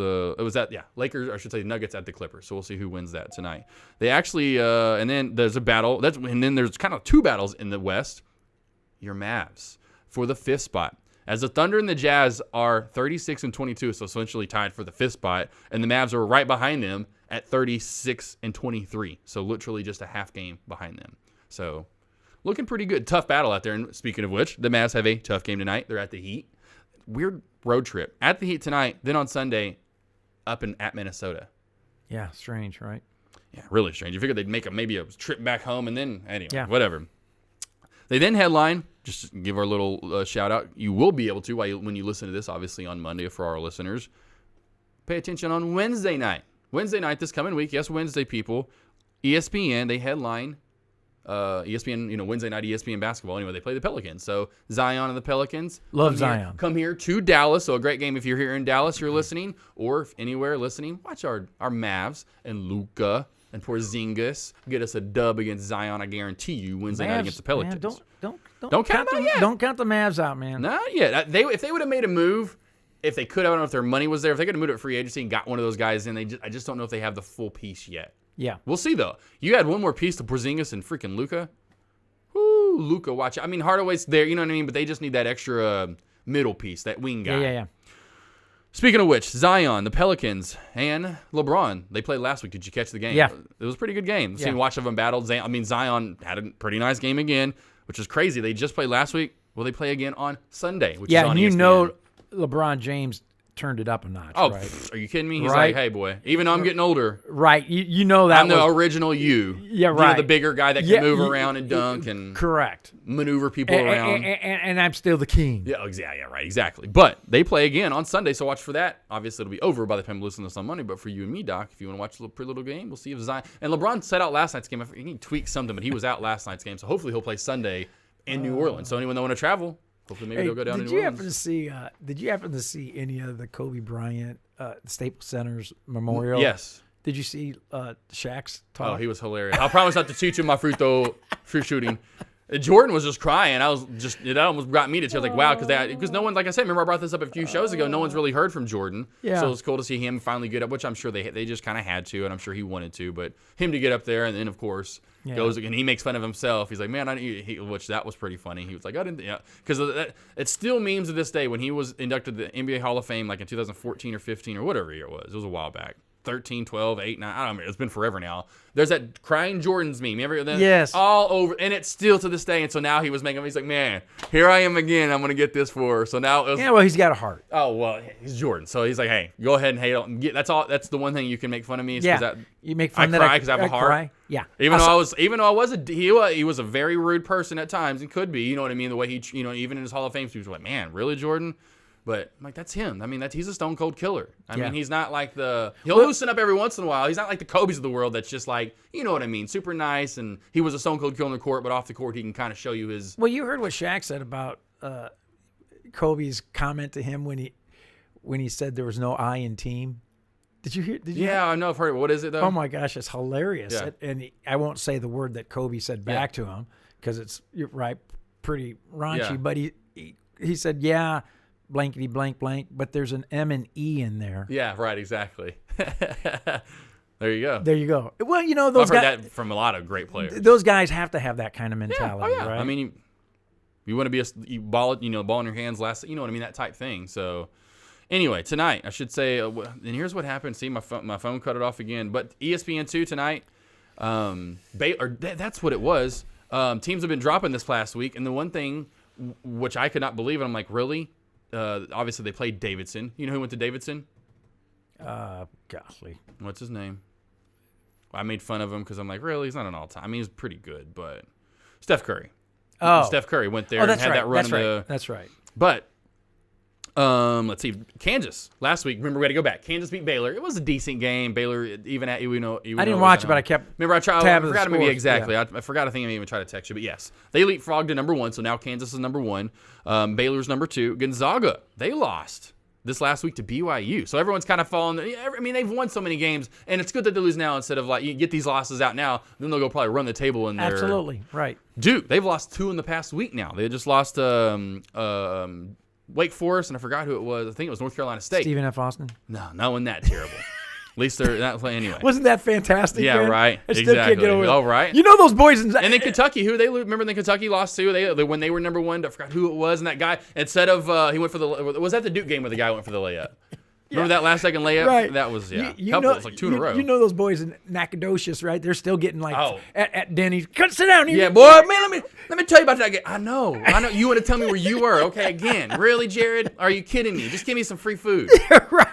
Lakers. Or I should say Nuggets at the Clippers. So we'll see who wins that tonight. They actually and then there's a battle. And then there's kind of 2 battles in the West. Your Mavs for the 5th spot. As the Thunder and the Jazz are 36-22, so essentially tied for the 5th spot, and the Mavs are right behind them at 36-23, so literally just a half game behind them. So looking pretty good. Tough battle out there. And speaking of which, the Mavs have a tough game tonight. They're at the Heat. Weird road trip. At the Heat tonight, then on Sunday, at Minnesota. Yeah, strange, right? Yeah, really strange. You figured they'd make maybe a trip back home, and then, anyway, whatever. They then headline, just to give our little shout out, you will be able to, when you listen to this, obviously on Monday for our listeners, pay attention on Wednesday night. Wednesday night this coming week, yes, Wednesday people, ESPN, they headline, ESPN, Wednesday night ESPN basketball. Anyway, they play the Pelicans. So Zion and the Pelicans. Love Zion. Come here to Dallas. So a great game if you're here in Dallas, you're listening, or if anywhere listening, watch our Mavs and Luka and Porzingis get us a dub against Zion. I guarantee you, Wednesday night against the Pelicans. Man, don't count them yet. Don't count the Mavs out, man. Not yet. If they would have made a move, if they could have, I don't know if their money was there. If they could have moved at free agency and got one of those guys in, I just don't know if they have the full piece yet. Yeah. We'll see, though. You had one more piece to Porzingis and freaking Luka. Whoo, Luka, watch it. I mean, Hardaway's there, you know what I mean? But they just need that extra middle piece, that wing guy. Yeah. Speaking of which, Zion, the Pelicans, and LeBron, they played last week. Did you catch the game? Yeah. It was a pretty good game. Seeing watch of them battle. Zion had a pretty nice game again, which is crazy. They just played last week. Will they play again on Sunday? Which is on and you ESPN. know LeBron James turned it up a notch. Oh, right? Are you kidding me? He's Right. like, hey, boy, even though I'm getting older, Right. You know that I'm the original you. Yeah, You know, right. the bigger guy that can move around and dunk and correct. maneuver people around. And I'm still the king. Yeah, right, exactly. But they play again on Sunday, so watch for that. Obviously, it'll be over by the time you listen to this on Monday. But for you and me, Doc, if you want to watch a pretty little game, we'll see if Zion. And LeBron set out last night's game. He tweaked something, but he was out last night's game, so hopefully he'll play Sunday in New Orleans. So anyone that want to travel, hopefully maybe they'll go down to New Orleans. Did you happen to see any of the Kobe Bryant Staples Center's memorial? Yes. Did you see Shaq's talk? Oh, he was hilarious. I promise not to teach him my free shooting. Jordan was just crying. It almost got me to tears. Like, wow, because no one, like I said, remember I brought this up a few shows ago. No one's really heard from Jordan. Yeah. So it's cool to see him finally get up, which I'm sure they just kind of had to, and I'm sure he wanted to. But him to get up there, and then of course goes and he makes fun of himself. He's like, man, which that was pretty funny. He was like, I didn't, because it still memes to this day when he was inducted to the NBA Hall of Fame, like in 2014 or 15 or whatever year it was. It was a while back. 13, 12, 8, 9, I don't know. It's been forever now. There's that crying Jordan's meme. Yes. All over. And it's still to this day. And so now he's like, man, here I am again. I'm going to get this for her. So now it was, well, he's got a heart. Oh, well, he's Jordan. So he's like, hey, go ahead and hate on. That's all. That's the one thing you can make fun of me. Is you make fun I that cry because I have a heart. Cry. Yeah. Even though I was he was a very rude person at times and could be, you know what I mean? The way he, even in his Hall of Fame speech, like, man, really, Jordan? But I'm like, that's him. I mean, he's a stone cold killer. I mean, he's not like he'll loosen up every once in a while. He's not like the Kobe's of the world that's just like, you know what I mean, super nice. And he was a stone cold killer on the court, but off the court, he can kind of show you his. Well, you heard what Shaq said about Kobe's comment to him when he said there was no I in team. Did you hear? Yeah, I know. I've heard it. What is it though? Oh my gosh, it's hilarious. Yeah. And I won't say the word that Kobe said back to him because it's pretty raunchy. Yeah. But he said, yeah. Blankety blank blank, but there's an M and E in there. Yeah, right, exactly. There you go. There you go. Well, those I've heard guys, that from a lot of great players. Those guys have to have that kind of mentality, right? I mean, you want to be you ball in your hands last, you know what I mean, that type thing. So, anyway, tonight I should say, and here's what happened. See, my phone cut it off again. But ESPN2 tonight, that's what it was. Teams have been dropping this last week, and the one thing which I could not believe, and I'm like, really? Obviously, they played Davidson. You know who went to Davidson? Golly. What's his name? I made fun of him because I'm like, really? He's not an all-time. I mean, he's pretty good, but Steph Curry. Oh. Steph Curry went there and had that run. That's right. But let's see. Kansas last week. Remember, we had to go back. Kansas beat Baylor. It was a decent game. Baylor, even I didn't watch it, but I kept. Remember, I forgot maybe exactly. Yeah. I forgot. I think I even tried to text you, but yes, they leapfrogged to number 1. So now Kansas is number 1. Baylor's number 2. Gonzaga, they lost this last week to BYU. So everyone's kind of fallen. I mean, they've won so many games, and it's good that they lose now instead of like you get these losses out now. Then they'll go probably run the table in there. Absolutely right. Duke, they've lost 2 in the past week now. They just lost Wake Forest, and I forgot who it was. I think it was North Carolina State. Stephen F. Austin? No, not one that terrible. At least they're not playing anyway. Wasn't that fantastic? Yeah, man? right. I still Exactly. can't get over it. Oh, right. You know those boys And then Kentucky, who they remember? Then Kentucky lost too. They when they were number 1. I forgot who it was. And that guy, instead of he went for the was that the Duke game where the guy went for the layup? Remember that last second layup? Right. That was You couple. know, It was like 2 in a row. You know those boys in Nacogdoches, right? They're still getting like at Denny's. Sit down here. Yeah, boy, man. Let me tell you about that game. I know. You want to tell me where you were? Okay, again, really, Jared? Are you kidding me? Just give me some free food. Right.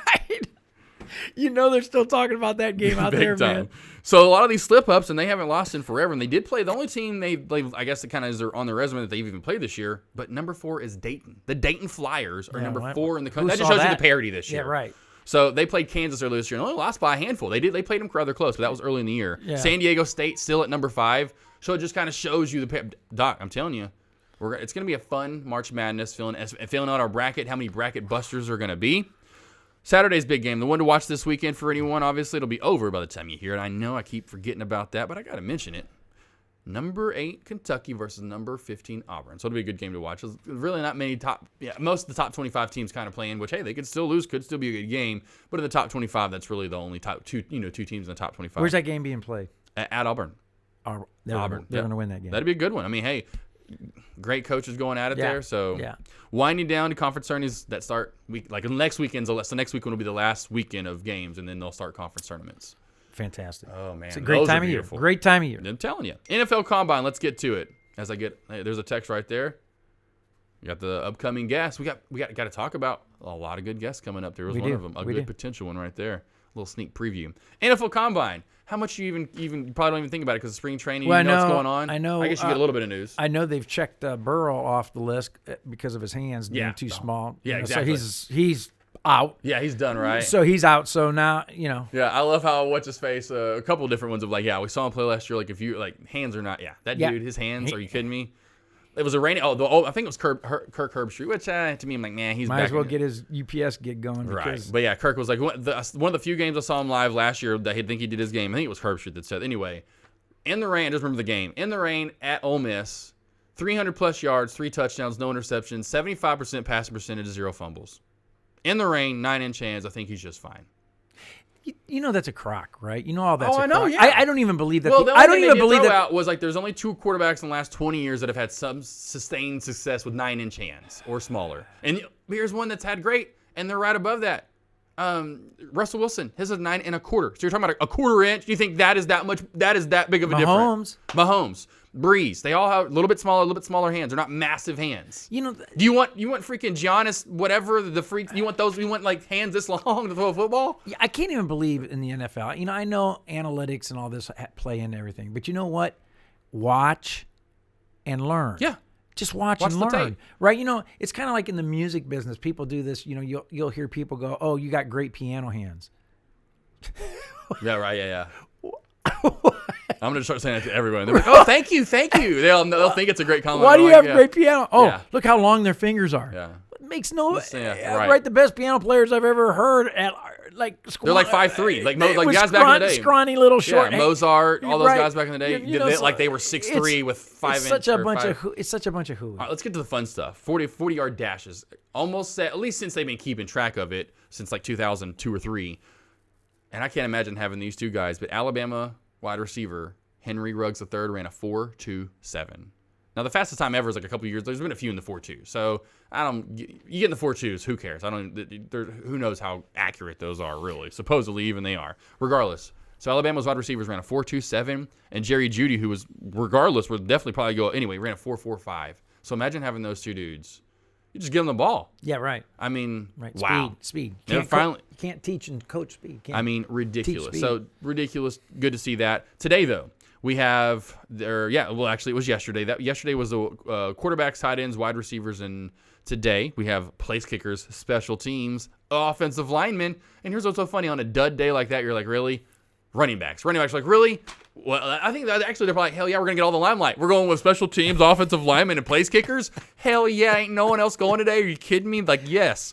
You know they're still talking about that game out there, time. man. So a lot of these slip-ups, and they haven't lost in forever, and they did play. The only team they I guess it kind of is on their resume that they've even played this year, but number 4 is Dayton. The Dayton Flyers are number 4 in the country. That just shows you the parity this year. Yeah, right. So they played Kansas earlier this year and only lost by a handful. They played them rather close, but that was early in the year. Yeah. San Diego State still at number 5. So it just kind of shows you Doc, I'm telling you, it's going to be a fun March Madness, filling out our bracket, how many bracket busters are going to be. Saturday's big game, the one to watch this weekend for anyone. Obviously, it'll be over by the time you hear it. I know I keep forgetting about that, but I got to mention it. Number 8 Kentucky versus number 15 Auburn. So it'll be a good game to watch. There's really not many most of the top 25 teams kind of playing, which, hey, they could still lose, could still be a good game. But in the top 25, that's really the only top 2 teams in the top 25. Where's that game being played? At Auburn. Auburn. They're going to win that game. That'd be a good one. I mean, hey, great coaches going at it there. So winding down to conference tourneys that start next weekend's so next weekend will be the last weekend of games, and then they'll start conference tournaments. Fantastic. Oh man, it's a great time of year. Great time of year. I'm telling you. NFL Combine. Let's get to it. There's a text right there. We got the upcoming guests. We got to talk about a lot of good guests coming up. There was one of them, a good potential one right there. A little sneak preview. NFL Combine. How much you even probably don't even think about it because of spring training. Well, you know what's going on. I know. I guess you get a little bit of news. I know they've checked Burrow off the list because of his hands being too small. Yeah, exactly. So he's out. Yeah, he's done, right? So he's out. So now, Yeah, I love how what's his face. A couple of different ones of we saw him play last year. Like if you hands are not. Yeah, that dude, his hands. Are you kidding me? It was a rainy. I think it was Kirk Herbstreit, which to me, I'm like, man, he's might back as well get his UPS gig going. Right. But yeah, Kirk was like one of the few games I saw him live last year that I think he did his game. I think it was Herbstreit that said. Anyway, in the rain, I just remember the game. In the rain at Ole Miss, 300+ yards, 3 touchdowns, no interceptions, 75% passing percentage, 0 fumbles. In the rain, 9-inch hands. I think he's just fine. You know that's a crock, right? You know all that's I know, crock. yeah. I don't even believe that. Well, I don't even believe that. Out was there's only 2 quarterbacks in the last 20 years that have had some sustained success with 9-inch hands or smaller. And here's one that's had great, and they're right above that. Russell Wilson, his is 9 1/4. So you're talking about a 1/4 inch. Do you think that is that much? That is that big of a difference? Mahomes. Breeze. They all have a little bit smaller hands. They're not massive hands. Do you want freaking Giannis, whatever the freak? You want those? You want hands this long to throw a football? Yeah, I can't even believe in the NFL. I know analytics and all this play into everything, but you know what? Watch and learn. Yeah. Just watch and learn, right? It's kind of like in the music business. People do this. You'll hear people go, "Oh, you got great piano hands." Yeah, right. Yeah. I'm gonna start saying that to everyone. They're like, "Oh, thank you." They'll think it's a great compliment. Why do you have great piano? Oh, look how long their fingers are. Yeah, it makes no. Right. Right, the best piano players I've ever heard at they're like 5'3", like guys back in the day. Scrawny little short. Yeah, Mozart, all those guys back in the day. They were 6'3" with 5 inches. It's such a bunch of hooey. All right, let's get to the fun stuff. 40-yard dashes. Almost set, at least since they've been keeping track of it since 2002 or 3. And I can't imagine having these two guys, but Alabama wide receiver Henry Ruggs III ran a 4.27. Now the fastest time ever is a couple of years. There's been a few in the 4.2. So you get in the 4.2s. Who cares? Who knows how accurate those are really? Supposedly even they are. Regardless. So Alabama's wide receivers ran a 4.27, and Jerry Jeudy, who was regardless would definitely probably go anyway, ran a 4.45. So imagine having those two dudes. You just give them the ball. Yeah, right. I mean, right. Wow. Speed. You can't teach and coach speed. Ridiculous. So ridiculous. Good to see that. Today, though, we have actually, it was yesterday. Yesterday was the quarterbacks, tight ends, wide receivers, and today we have place kickers, special teams, offensive linemen. And here's what's so funny: on a dud day like that, you're like, really? Running backs are like, really? Well, I think that actually they're probably, hell yeah, we're going to get all the limelight. We're going with special teams, offensive linemen, and place kickers? Hell yeah, ain't no one else going today? Are you kidding me? Yes.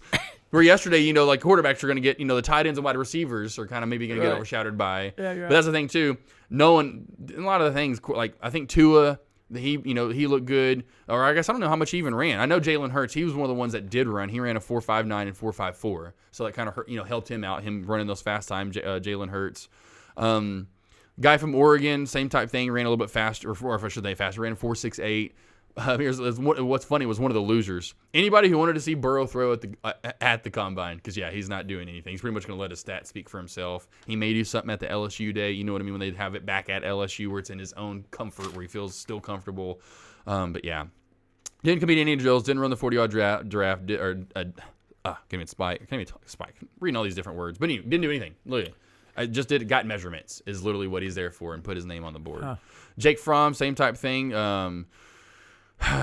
Where yesterday, quarterbacks are going to get, the tight ends and wide receivers are kind of maybe going to get overshadowed by. Yeah, but that's the thing, too. A lot of the things, I think Tua, he looked good. Or I guess I don't know how much he even ran. I know Jalen Hurts, he was one of the ones that did run. He ran a 4.59 and 4.54. So that kind of helped him out, him running those fast times, Jalen Hurts. Guy from Oregon, same type thing, ran a little bit faster, or if I should say faster, ran 4.68. What's funny was one of the losers. Anybody who wanted to see Burrow throw at the combine, because he's not doing anything. He's pretty much going to let his stats speak for himself. He may do something at the LSU day, you know what I mean, when they have it back at LSU where it's in his own comfort, where he feels still comfortable. But yeah, didn't compete in any drills, didn't run the 40-yard draft, give me a spike. I can't even talk spike. Reading all these different words, but he didn't do anything. Look. I just got measurements is literally what he's there for, and put his name on the board. Huh. Jake Fromm, same type thing.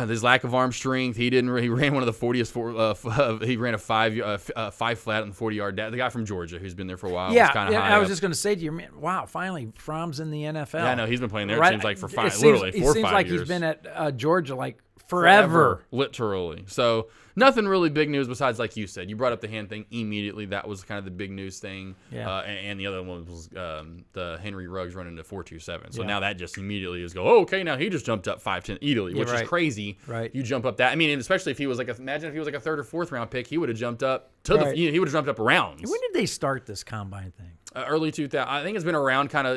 His lack of arm strength, he ran one of the 40th. He ran a 5 flat on the 40-yard dash. The guy from Georgia who's been there for a while. Yeah, I was just going to say to you, man, wow, finally Fromm's in the NFL. Yeah, I know he's been playing there. It seems like for literally 4 or 5 years. It seems like he's been at Georgia forever, literally. So nothing really big news besides, like you said, you brought up the hand thing immediately. That was kind of the big news thing. Yeah. And the other one was the Henry Ruggs running to 4.27. So now that just immediately is okay, now he just jumped up 5'10" easily, which is crazy. Right. You jump up that. I mean, and especially if he was imagine if he was a 3rd or 4th round pick, he would have jumped up to he would have jumped up rounds. When did they start this combine thing? Early 2000. I think it's been around kind of,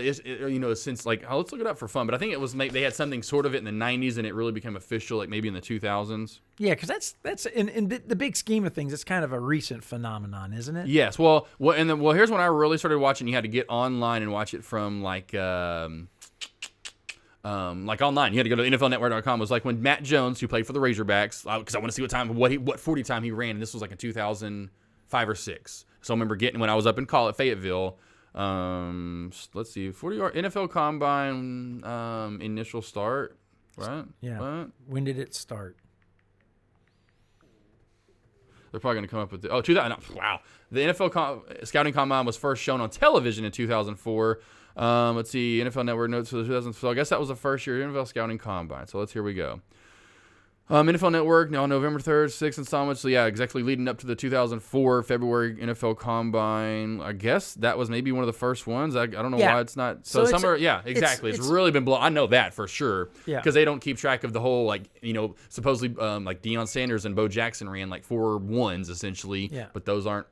since let's look it up for fun. But I think it was they had something sort of it in the 90s, and it really became official maybe in the 2000s. Yeah, because that's in the big scheme of things, it's kind of a recent phenomenon, isn't it? Yes. Well, here's when I really started watching. You had to get online and watch it from like online. You had to go to NFLnetwork.com. It was like when Matt Jones, who played for the Razorbacks, because I want to see what 40 time he ran, and this was like in 2005 or 6. So I remember getting when I was up in Fayetteville. Let's see, 40-yard NFL Combine initial start, right? Yeah. What? When did it start? They're probably going to come up with 2000. No, wow. The NFL Scouting Combine was first shown on television in 2004. Let's see, NFL Network notes for the 2000. So I guess that was the first year NFL Scouting Combine. So here we go. NFL Network, now November 3rd, 6th installment. So, yeah, exactly leading up to the 2004 February NFL Combine. I guess that was maybe one of the first ones. I don't know why it's not. So exactly. It's really been blown. I know that for sure. Yeah. Because they don't keep track of the whole, supposedly, like Deion Sanders and Bo Jackson ran like 4 1s essentially. Yeah. But those aren't,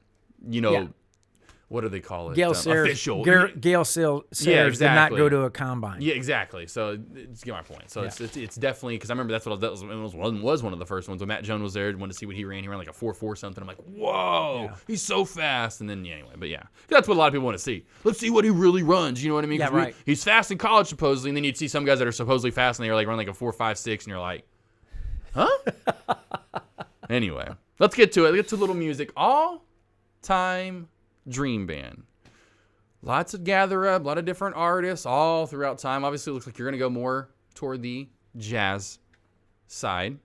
what do they call it? Gail Sayers, official. Gail Sayers did not go to a combine. Yeah, exactly. So, it's get my point. So, it's definitely, because I remember that was one of the first ones when Matt Jones was there. Wanted to see what he ran. He ran like a 4.4 something. I'm like, whoa, he's so fast. And then, anyway, but yeah. That's what a lot of people want to see. Let's see what he really runs. You know what I mean? Yeah, right. He's fast in college, supposedly. And then you'd see some guys that are supposedly fast, and they're like run like a 4.56, and you're like, huh? Anyway, let's get to it. Let's get to a little music. All-time dream band. Lots of gather up, a lot of different artists all throughout time. Obviously, it looks like you're going to go more toward the jazz side.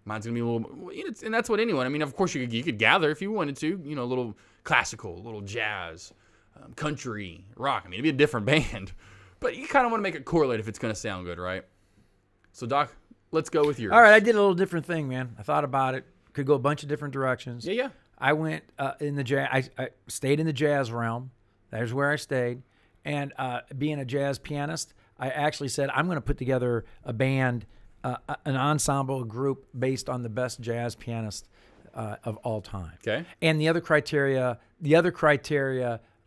Mine's going to be a little, and that's what anyone. I mean, of course, you could gather if you wanted to. A little classical, a little jazz, country, rock. I mean, it'd be a different band, but you kind of want to make it correlate if it's going to sound good, right? So, Doc, let's go with yours. All right, I did a little different thing, man. I thought about it. Could go a bunch of different directions. Yeah. I went in the jazz. I stayed in the jazz realm. There's where I stayed. And being a jazz pianist, I actually said I'm going to put together a band, an ensemble, a group based on the best jazz pianist of all time. Okay. And the other criteria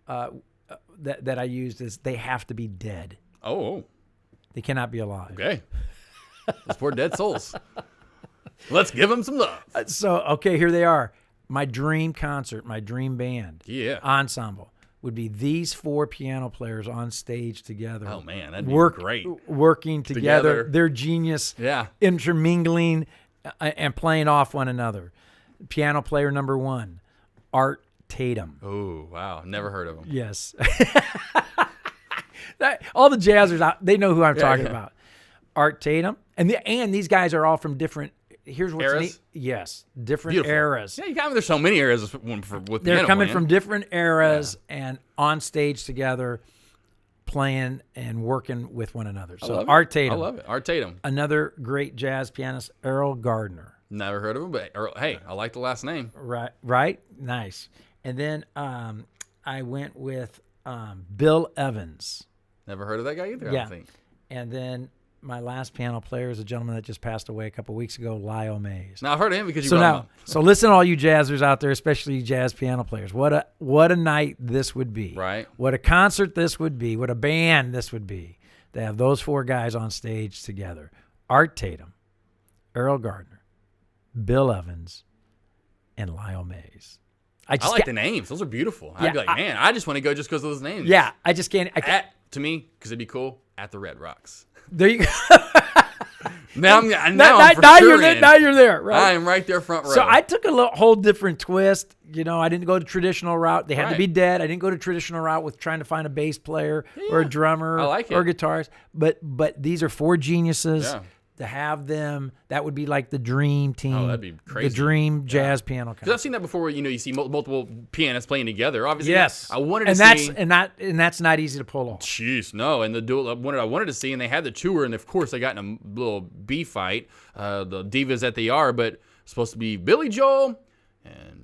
that I used is they have to be dead. Oh. They cannot be alive. Okay. Those poor dead souls. Let's give them some love. So, okay, here they are. My dream concert, my dream band, ensemble would be these 4 piano players on stage together. Oh man, that'd be great. Working together, their genius, intermingling and playing off one another. Piano player number 1, Art Tatum. Oh wow, never heard of him. Yes, all the jazzers out, they know who I'm talking about. Art Tatum, and these guys are all from different. Here's what's neat. Yes, different eras. Yeah, there's so many eras with they're coming from different eras and on stage together, playing and working with one another. So Art Tatum. I love it. Art Tatum. Another great jazz pianist, Earl Gardner. Never heard of him, but hey, I like the last name. Right. Nice. And then I went with Bill Evans. Never heard of that guy either, I don't think. And then my last piano player is a gentleman that just passed away a couple of weeks ago, Lyle Mays. Now I've heard of him because you brought him up. So listen, all you jazzers out there, especially you jazz piano players. What a night this would be! Right. What a concert this would be! What a band this would be! To have those 4 guys on stage together: Art Tatum, Earl Gardner, Bill Evans, and Lyle Mays. I like the names; those are beautiful. I'd be like, man, I just want to go just because of those names. Yeah, I just can't. To me, because it'd be cool at the Red Rocks. There you go. Now you're there, right? I am right there front row. So I took a whole different twist. I didn't go to traditional route. They had to be dead. I didn't go to traditional route with trying to find a bass player or a drummer or guitarist. But these are 4 geniuses. Yeah. To have them, that would be like the dream team. Oh, that'd be crazy. The dream jazz piano. Because I've seen that before. Where, you see multiple pianists playing together. Obviously, yes. I wanted to see, and that's not easy to pull off. Jeez, no. And the duel I wanted to see, and they had the tour, and of course they got in a little beef fight. The divas that they are, but supposed to be Billy Joel and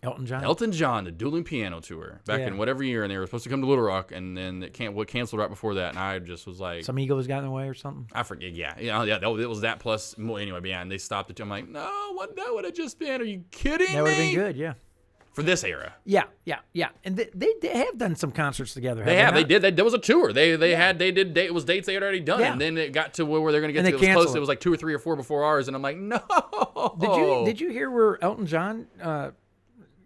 Elton John, the dueling piano tour back in whatever year, and they were supposed to come to Little Rock, and then it canceled right before that, and I just was like, some egos got in the way or something. I forget. Yeah. It was that plus more anyway. But and they stopped it. I'm like, no, what that would have just been? Are you kidding me? That would have been good. Yeah. For this era. Yeah. And they have done some concerts together. They did. There was a tour. It was dates they had already done, and then it got to where they're going to get to. It was close. It was like 2 or 3 or 4 before ours, and I'm like, no. Did you hear where Elton John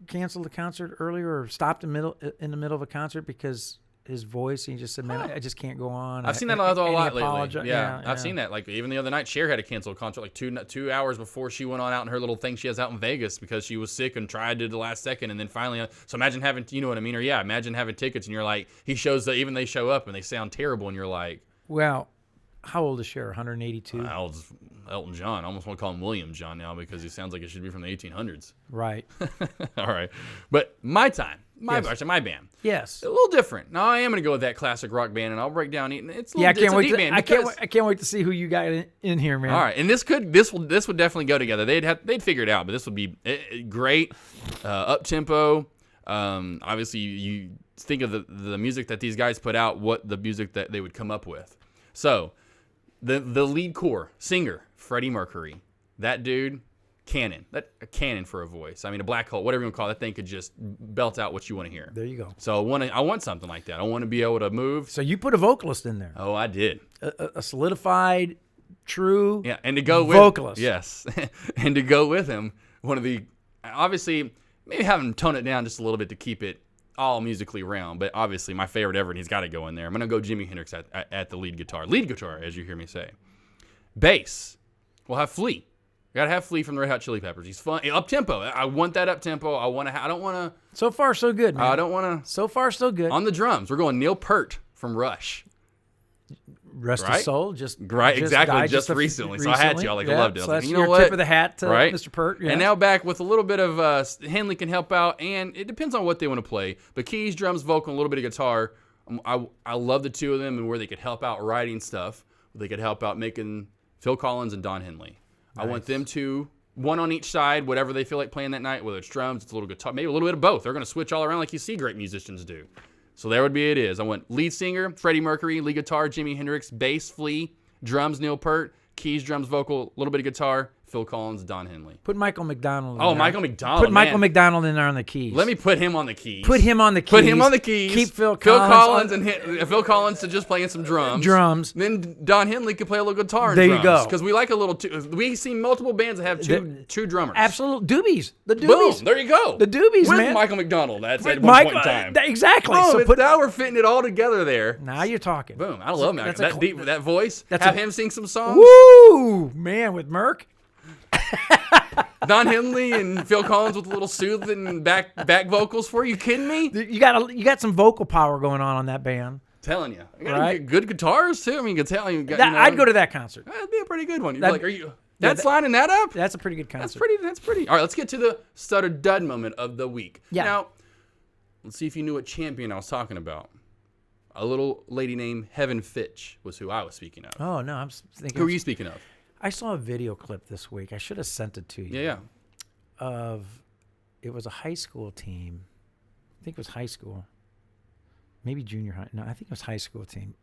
canceled the concert earlier or stopped in the middle of a concert because his voice. He just said, "Man, I just can't go on." I've seen that a lot lately. Apologized. Yeah, I've seen that. Like even the other night, Cher had to cancel a concert like 2 hours before she went on out in her little thing she has out in Vegas because she was sick and tried to the last second, and then finally. So imagine having, you know what I mean, or yeah, imagine having tickets and you're like, he shows that even they show up and they sound terrible, and you're like, well, how old is Cher? 182. How old is Elton John? I almost want to call him William John now because he sounds like it should be from the 1800s. Right. All right, but my time. Yes. My band. Yes. A little different. Now I am going to go with that classic rock band, and I'll break down. It's a little, I can't wait. I can't wait to see who you got in here, man. All right, and this would definitely go together. They'd figure it out, but this would be great, up tempo. Obviously, you think of the music that these guys put out, what the music that they would come up with. So, the lead singer Freddie Mercury, that dude. A cannon for a voice. I mean, a black hole, whatever you want to call it. That thing could just belt out what you want to hear. There you go. So I want something like that. I want to be able to move. So you put a vocalist in there. Oh, I did. A solidified, true. Yeah, and to go with vocalist. Yes, and to go with him, one of the obviously maybe have him tone it down just a little bit to keep it all musically round. But obviously, my favorite ever, and he's got to go in there. I'm gonna go Jimi Hendrix at the lead guitar, as you hear me say. Bass, we'll have Flea. You gotta have Flea from the Red Hot Chili Peppers. He's fun, up tempo. I want that up tempo. I don't want to. So far, so good, man. I don't want to. So far, so good. On the drums, we're going Neil Peart from Rush. Rest his soul, just exactly, just recently. So I had to. I loved it. So I that's was like, you know your what? Tip of the hat to Mr. Peart. Yeah. And now back with a little bit of Henley can help out, and it depends on what they want to play. But keys, drums, vocal, and a little bit of guitar. I love the two of them and where they could help out writing stuff. They could help out making Phil Collins and Don Henley. Nice. I want them to. One on each side, whatever they feel like playing that night, whether it's drums, it's a little guitar, maybe a little bit of both. They're going to switch all around like you see great musicians do. So there would be it is. I want lead singer, Freddie Mercury, lead guitar, Jimi Hendrix, bass, Flea, drums, Neil Peart, keys, drums, vocal, a little bit of guitar, Phil Collins, Don Henley. Put Michael McDonald in there. Oh, Michael McDonald. Put Michael McDonald in there on the keys. Let me put him on the keys. Put him on the keys. Keep Phil Collins Phil Collins to just playing some drums. Then Don Henley could play a little guitar and there drums. There you go. Because we like a little. We see multiple bands that have two drummers. Absolute doobies. The doobies. Boom. There you go. The doobies, with man. Michael McDonald. That's at one point in time. Exactly. Oh, so now we're fitting it all together there. Now you're talking. Boom. I love that voice. Have him sing some songs. Woo, man, with Merc. Don Henley and Phil Collins with a little soothing back vocals for you. Kidding me? You got some vocal power going on that band. Telling you, right? Good guitars too. I mean, you can tell you. I'd go to that concert. That'd be a pretty good one. Are you? That's lining that up. That's a pretty good concert. That's pretty. All right, let's get to the stutter dud moment of the week. Yeah. Now, let's see if you knew what champion I was talking about. A little lady named Heaven Fitch was who I was speaking of. Oh no, I'm thinking. Who were you speaking of? I saw a video clip this week. I should have sent it to you. Yeah. It was a high school team. I think it was high school. Maybe junior high. No, I think it was high school team.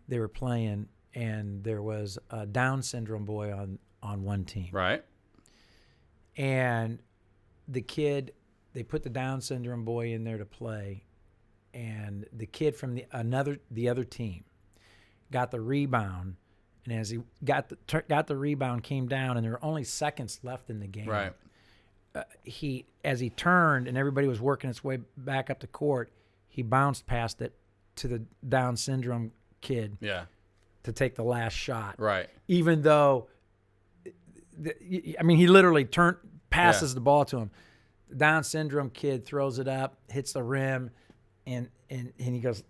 They were playing, and there was a Down syndrome boy on one team. Right. And the kid, they put the Down syndrome boy in there to play, and the kid from the other team got the rebound. And as he got the rebound, came down, and there were only seconds left in the game. Right. As he turned, and everybody was working its way back up the court, he bounced past it to the Down syndrome kid. Yeah. To take the last shot. Right. Even though, he literally passes the ball to him. The Down syndrome kid throws it up, hits the rim, and he goes,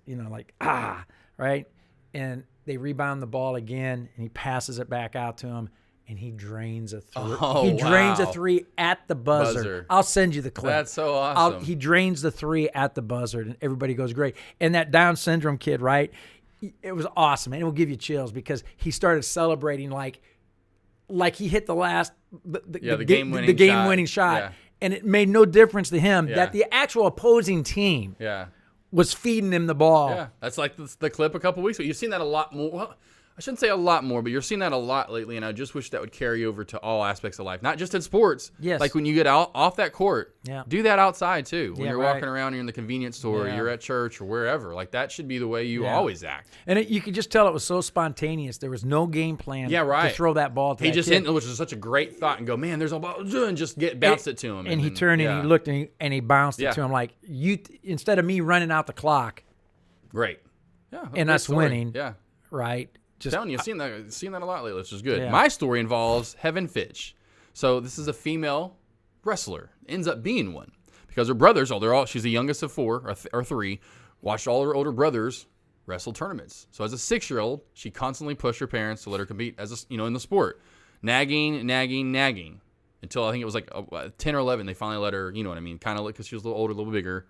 right? And they rebound the ball again, and he passes it back out to him, and he drains a three. He drains a three at the buzzer. I'll send you the clip. That's so awesome. He drains the three at the buzzer, and everybody goes great. And that Down syndrome kid, right? It was awesome, and it will give you chills because he started celebrating like he hit the last the game-winning shot, yeah. And it made no difference to him that the actual opposing team. Yeah. Was feeding him the ball. Yeah, that's like the clip a couple weeks ago. You've seen that a lot more. Well, I shouldn't say a lot more, but you're seeing that a lot lately, and I just wish that would carry over to all aspects of life, not just in sports. Yes. Like when you get off that court, do that outside too. When you're walking around, you're in the convenience store, you're at church or wherever. Like that should be the way you always act. And you could just tell it was so spontaneous. There was no game plan to throw that ball to he that just kid. Hit, which is such a great thought, and go, man, there's a ball, and just bounced it to him. And he turned and he looked and he bounced it to him like, instead of me running out the clock, Great. Yeah. and great us story. winning. Yeah. Right. Just Telling you, seen that a lot lately, which is good. Yeah. My story involves Heaven Fitch. So this is a female wrestler, ends up being one because her brothers, she's the youngest of four or three, watched all her older brothers wrestle tournaments. So as a 6-year-old, she constantly pushed her parents to let her compete in the sport, nagging until I think it was like 10 or 11. They finally let her, you know what I mean, kind of because she was a little older, a little bigger.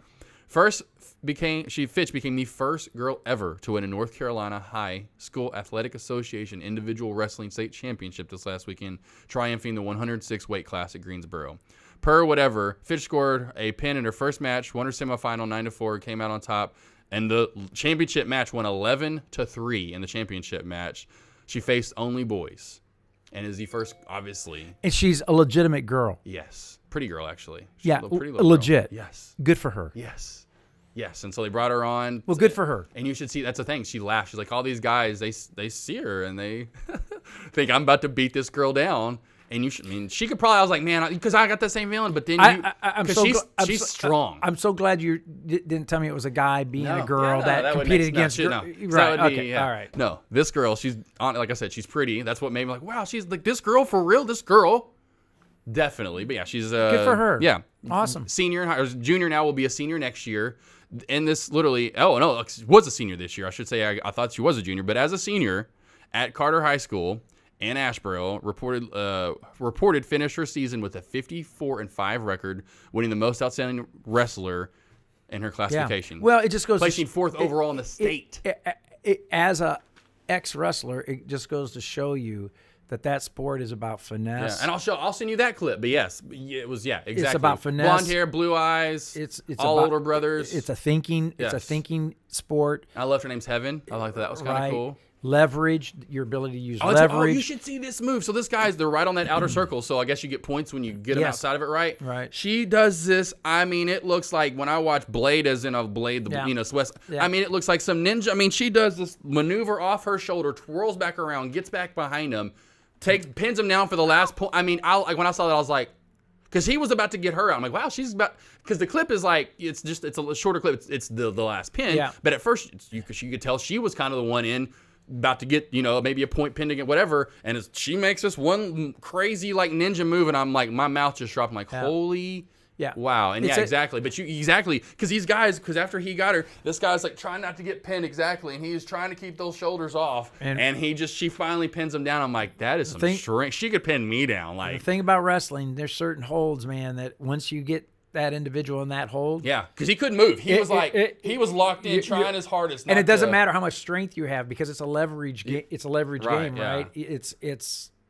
Fitch became the first girl ever to win a North Carolina High School Athletic Association Individual Wrestling State Championship this last weekend, triumphing the 106 weight class at Greensboro. Fitch scored a pin in her first match, won her semifinal 9-4, came out on top, and the championship match won 11-3 in the championship match. She faced only boys, and is the first, obviously. And she's a legitimate girl. Yes, pretty girl actually. She's pretty legit. Girl. Yes, good for her. Yes, and so they brought her on. Well, good for her. And you should see, that's the thing. She laughed. She's like, all these guys, they see her and they think I'm about to beat this girl down. And she could probably. I was like, man, because I got that same feeling. But then she's strong. I'm so glad you didn't tell me it was a guy being a girl that would competed against her. No. Right. Okay. All right. No, this girl, she's on. Like I said, she's pretty. That's what made me like, wow, she's like this girl for real. This girl, definitely. But yeah, she's good for her. Yeah, awesome. Senior or junior now, will be a senior next year. And this literally, was a senior this year. I should say I thought she was a junior, but as a senior at Carter High School in Asheboro, reported finished her season with a 54-5 record, winning the most outstanding wrestler in her classification. Yeah. Well, it just goes placing fourth overall in the state. As a ex-wrestler, it just goes to show you that sport is about finesse. Yeah, and I'll send you that clip. But yes, it was exactly. It's about finesse. Blonde hair, blue eyes. It's all about, older brothers. It's a thinking sport. I loved her name's Heaven. I like that was kind of cool. Leverage, your ability to use leverage. You should see this move. So they're right on that outer circle. So I guess you get points when you get them outside of it, right? Right. She does this. I mean, it looks like when I watch Blade, as in a Blade, Swiss. Yeah. I mean, it looks like some ninja. I mean, she does this maneuver off her shoulder, twirls back around, gets back behind him, pins him down for the last point. I mean, when I saw that, I was like, because he was about to get her out. I'm like, wow, she's about, because the clip is like, it's a shorter clip. It's the last pin. Yeah. But at first, you could tell she was kind of the one in, about to get, maybe a point pinned again, whatever. And she makes this one crazy like ninja move, and I'm like, my mouth just dropped. I'm like, holy. Yeah. Wow. And exactly. But because these guys, after he got her, this guy's like trying not to get pinned exactly, and he's trying to keep those shoulders off, and she finally pins him down. I'm like, that is some strength. She could pin me down. Like, the thing about wrestling, there's certain holds, man, that once you get that individual in that hold, because he couldn't move. He was locked in, trying his hardest. And it doesn't matter how much strength you have, because it's a leverage game. It's a leverage game, yeah. right? It's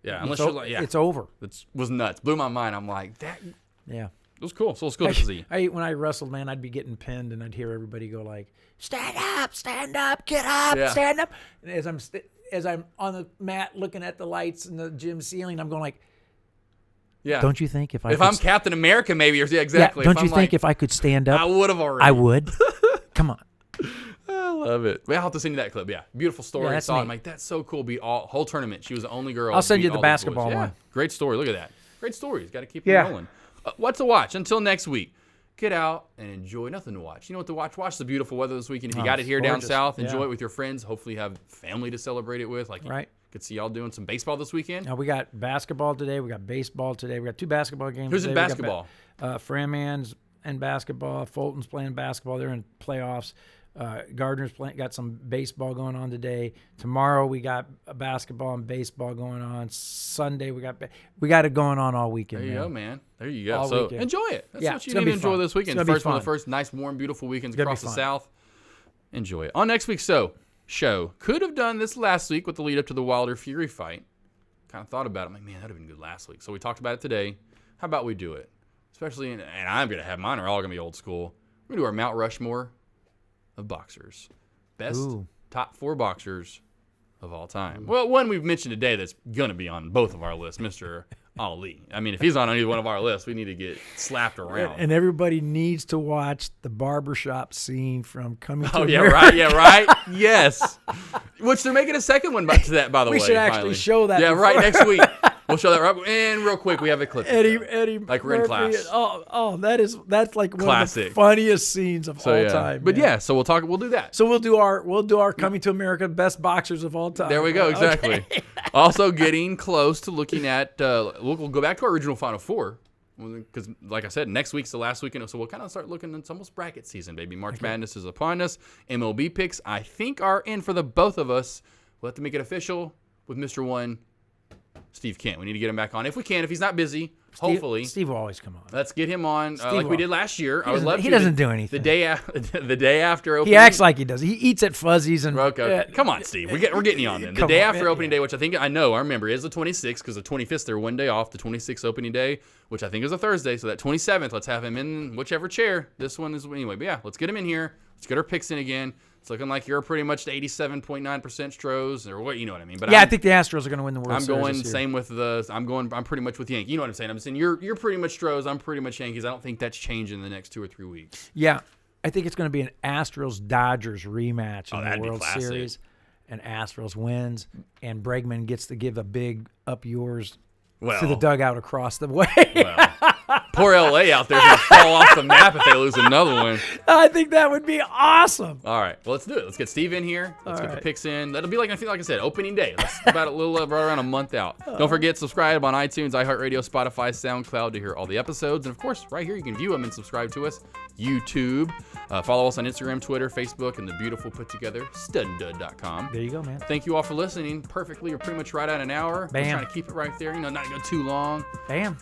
unless you're like, it's over. It was nuts. Blew my mind. I'm like, that. Yeah. It was cool. So it's cool to see. When I wrestled, man, I'd be getting pinned, and I'd hear everybody go like, stand up, get up, stand up. And as I'm on the mat looking at the lights in the gym ceiling, I'm going like, don't you think if I'm Captain America, maybe, or exactly. Don't you think if I could stand up, I would have already. I would. Come on. I love it. I'll have to send you that clip. Yeah, beautiful story. That's I'm like, that's so cool. Beat whole tournament. She was the only girl. I'll send you the basketball one. Great story. Look at that. Great stories. Got to keep them rolling. What to watch until next week? Get out and enjoy. Nothing to watch. You know what to watch? Watch the beautiful weather this weekend. If you got it here down south, enjoy it with your friends. Hopefully you have family to celebrate it with. Could see y'all doing some baseball this weekend. Now we got basketball today. We got baseball today. We got 2 basketball games. Who's today. in basketball? Framman's in basketball. Fulton's playing basketball. They're in playoffs. Gardner's got some baseball going on today. Tomorrow we got basketball and baseball going on. Sunday we got it going on all weekend. There you go, man. There you go. All so weekend. Enjoy it. That's what you need to enjoy this weekend. One of the first nice, warm, beautiful weekends across the South. Enjoy it. On next week's show, could have done this last week with the lead up to the Wilder Fury fight. Kind of thought about it. I'm like, man, that would have been good last week. So we talked about it today. How about we do it? Especially, and I'm going to have mine are all going to be old school. We're going to do our Mount Rushmore of boxers. Best top 4 boxers of all time. Well, one we've mentioned today that's going to be on both of our lists, Mr. Ali. I mean, if he's on either one of our lists, we need to get slapped around. And everybody needs to watch the barbershop scene from Coming to America. Right. Yeah, right. Yes. Which they're making a second one to that, by the way. We should actually show that. Yeah, right, next week. We'll show that right. And real quick, we have a clip. Eddie, like we're in class. That's like one Classic. of the funniest scenes of all time. But man. yeah, so we'll do that. So we'll do our Coming to America best boxers of all time. There we go. Exactly. Okay. Also getting close to looking at. We'll go back to our original Final Four. Because, like I said, next week's the last weekend, so we'll kind of start looking. It's almost bracket season, baby. March Madness is upon us. MLB picks, I think, are in for the both of us. We'll have to make it official with Mr. One, Steve Kent. We need to get him back on if we can. If he's not busy, hopefully. Steve will always come on. Let's get him on like we did last year. He doesn't do anything. The day after opening. He acts like he does. He eats at Fuzzies and. Okay. Come on, Steve. We're getting you on then. The day after opening day, which I remember is the 26th because the 25th they're one day off. The 26th opening day, which I think is a Thursday. So that 27th, let's have him in whichever chair. This one is anyway. But yeah, let's get him in here. Let's get our picks in again. It's looking like you're pretty much 87.9% Stros or what, you know what I mean. But yeah, I think the Astros are going to win the World Series. I'm going this year. same with I'm pretty much with Yankee. You know what I'm saying? I'm saying you're pretty much Stros. I'm pretty much Yankees. I don't think that's changing in the next 2 or 3 weeks. Yeah, I think it's going to be an Astros-Dodgers rematch in the World Series, and Astros wins, and Bregman gets to give a big up yours to the dugout across the way. Poor LA out there is going to fall off the map if they lose another one. I think that would be awesome. All right, well, let's do it. Let's get Steve in here. Let's get the picks in. That'll be like I said, opening day. That's about right around a month out. Don't forget, subscribe on iTunes, iHeartRadio, Spotify, SoundCloud to hear all the episodes. And, of course, right here you can view them and subscribe to us. YouTube. Follow us on Instagram, Twitter, Facebook, and the beautiful put-together studandud.com. There you go, man. Thank you all for listening. Perfectly, you're pretty much right at an hour. Bam. We're trying to keep it right there. Not go too long. Bam.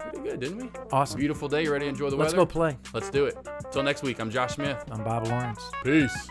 We did good, didn't we? Awesome. Beautiful day. You ready to enjoy the weather? Let's go play. Let's do it. Until next week, I'm Josh Smith. I'm Bob Lawrence. Peace.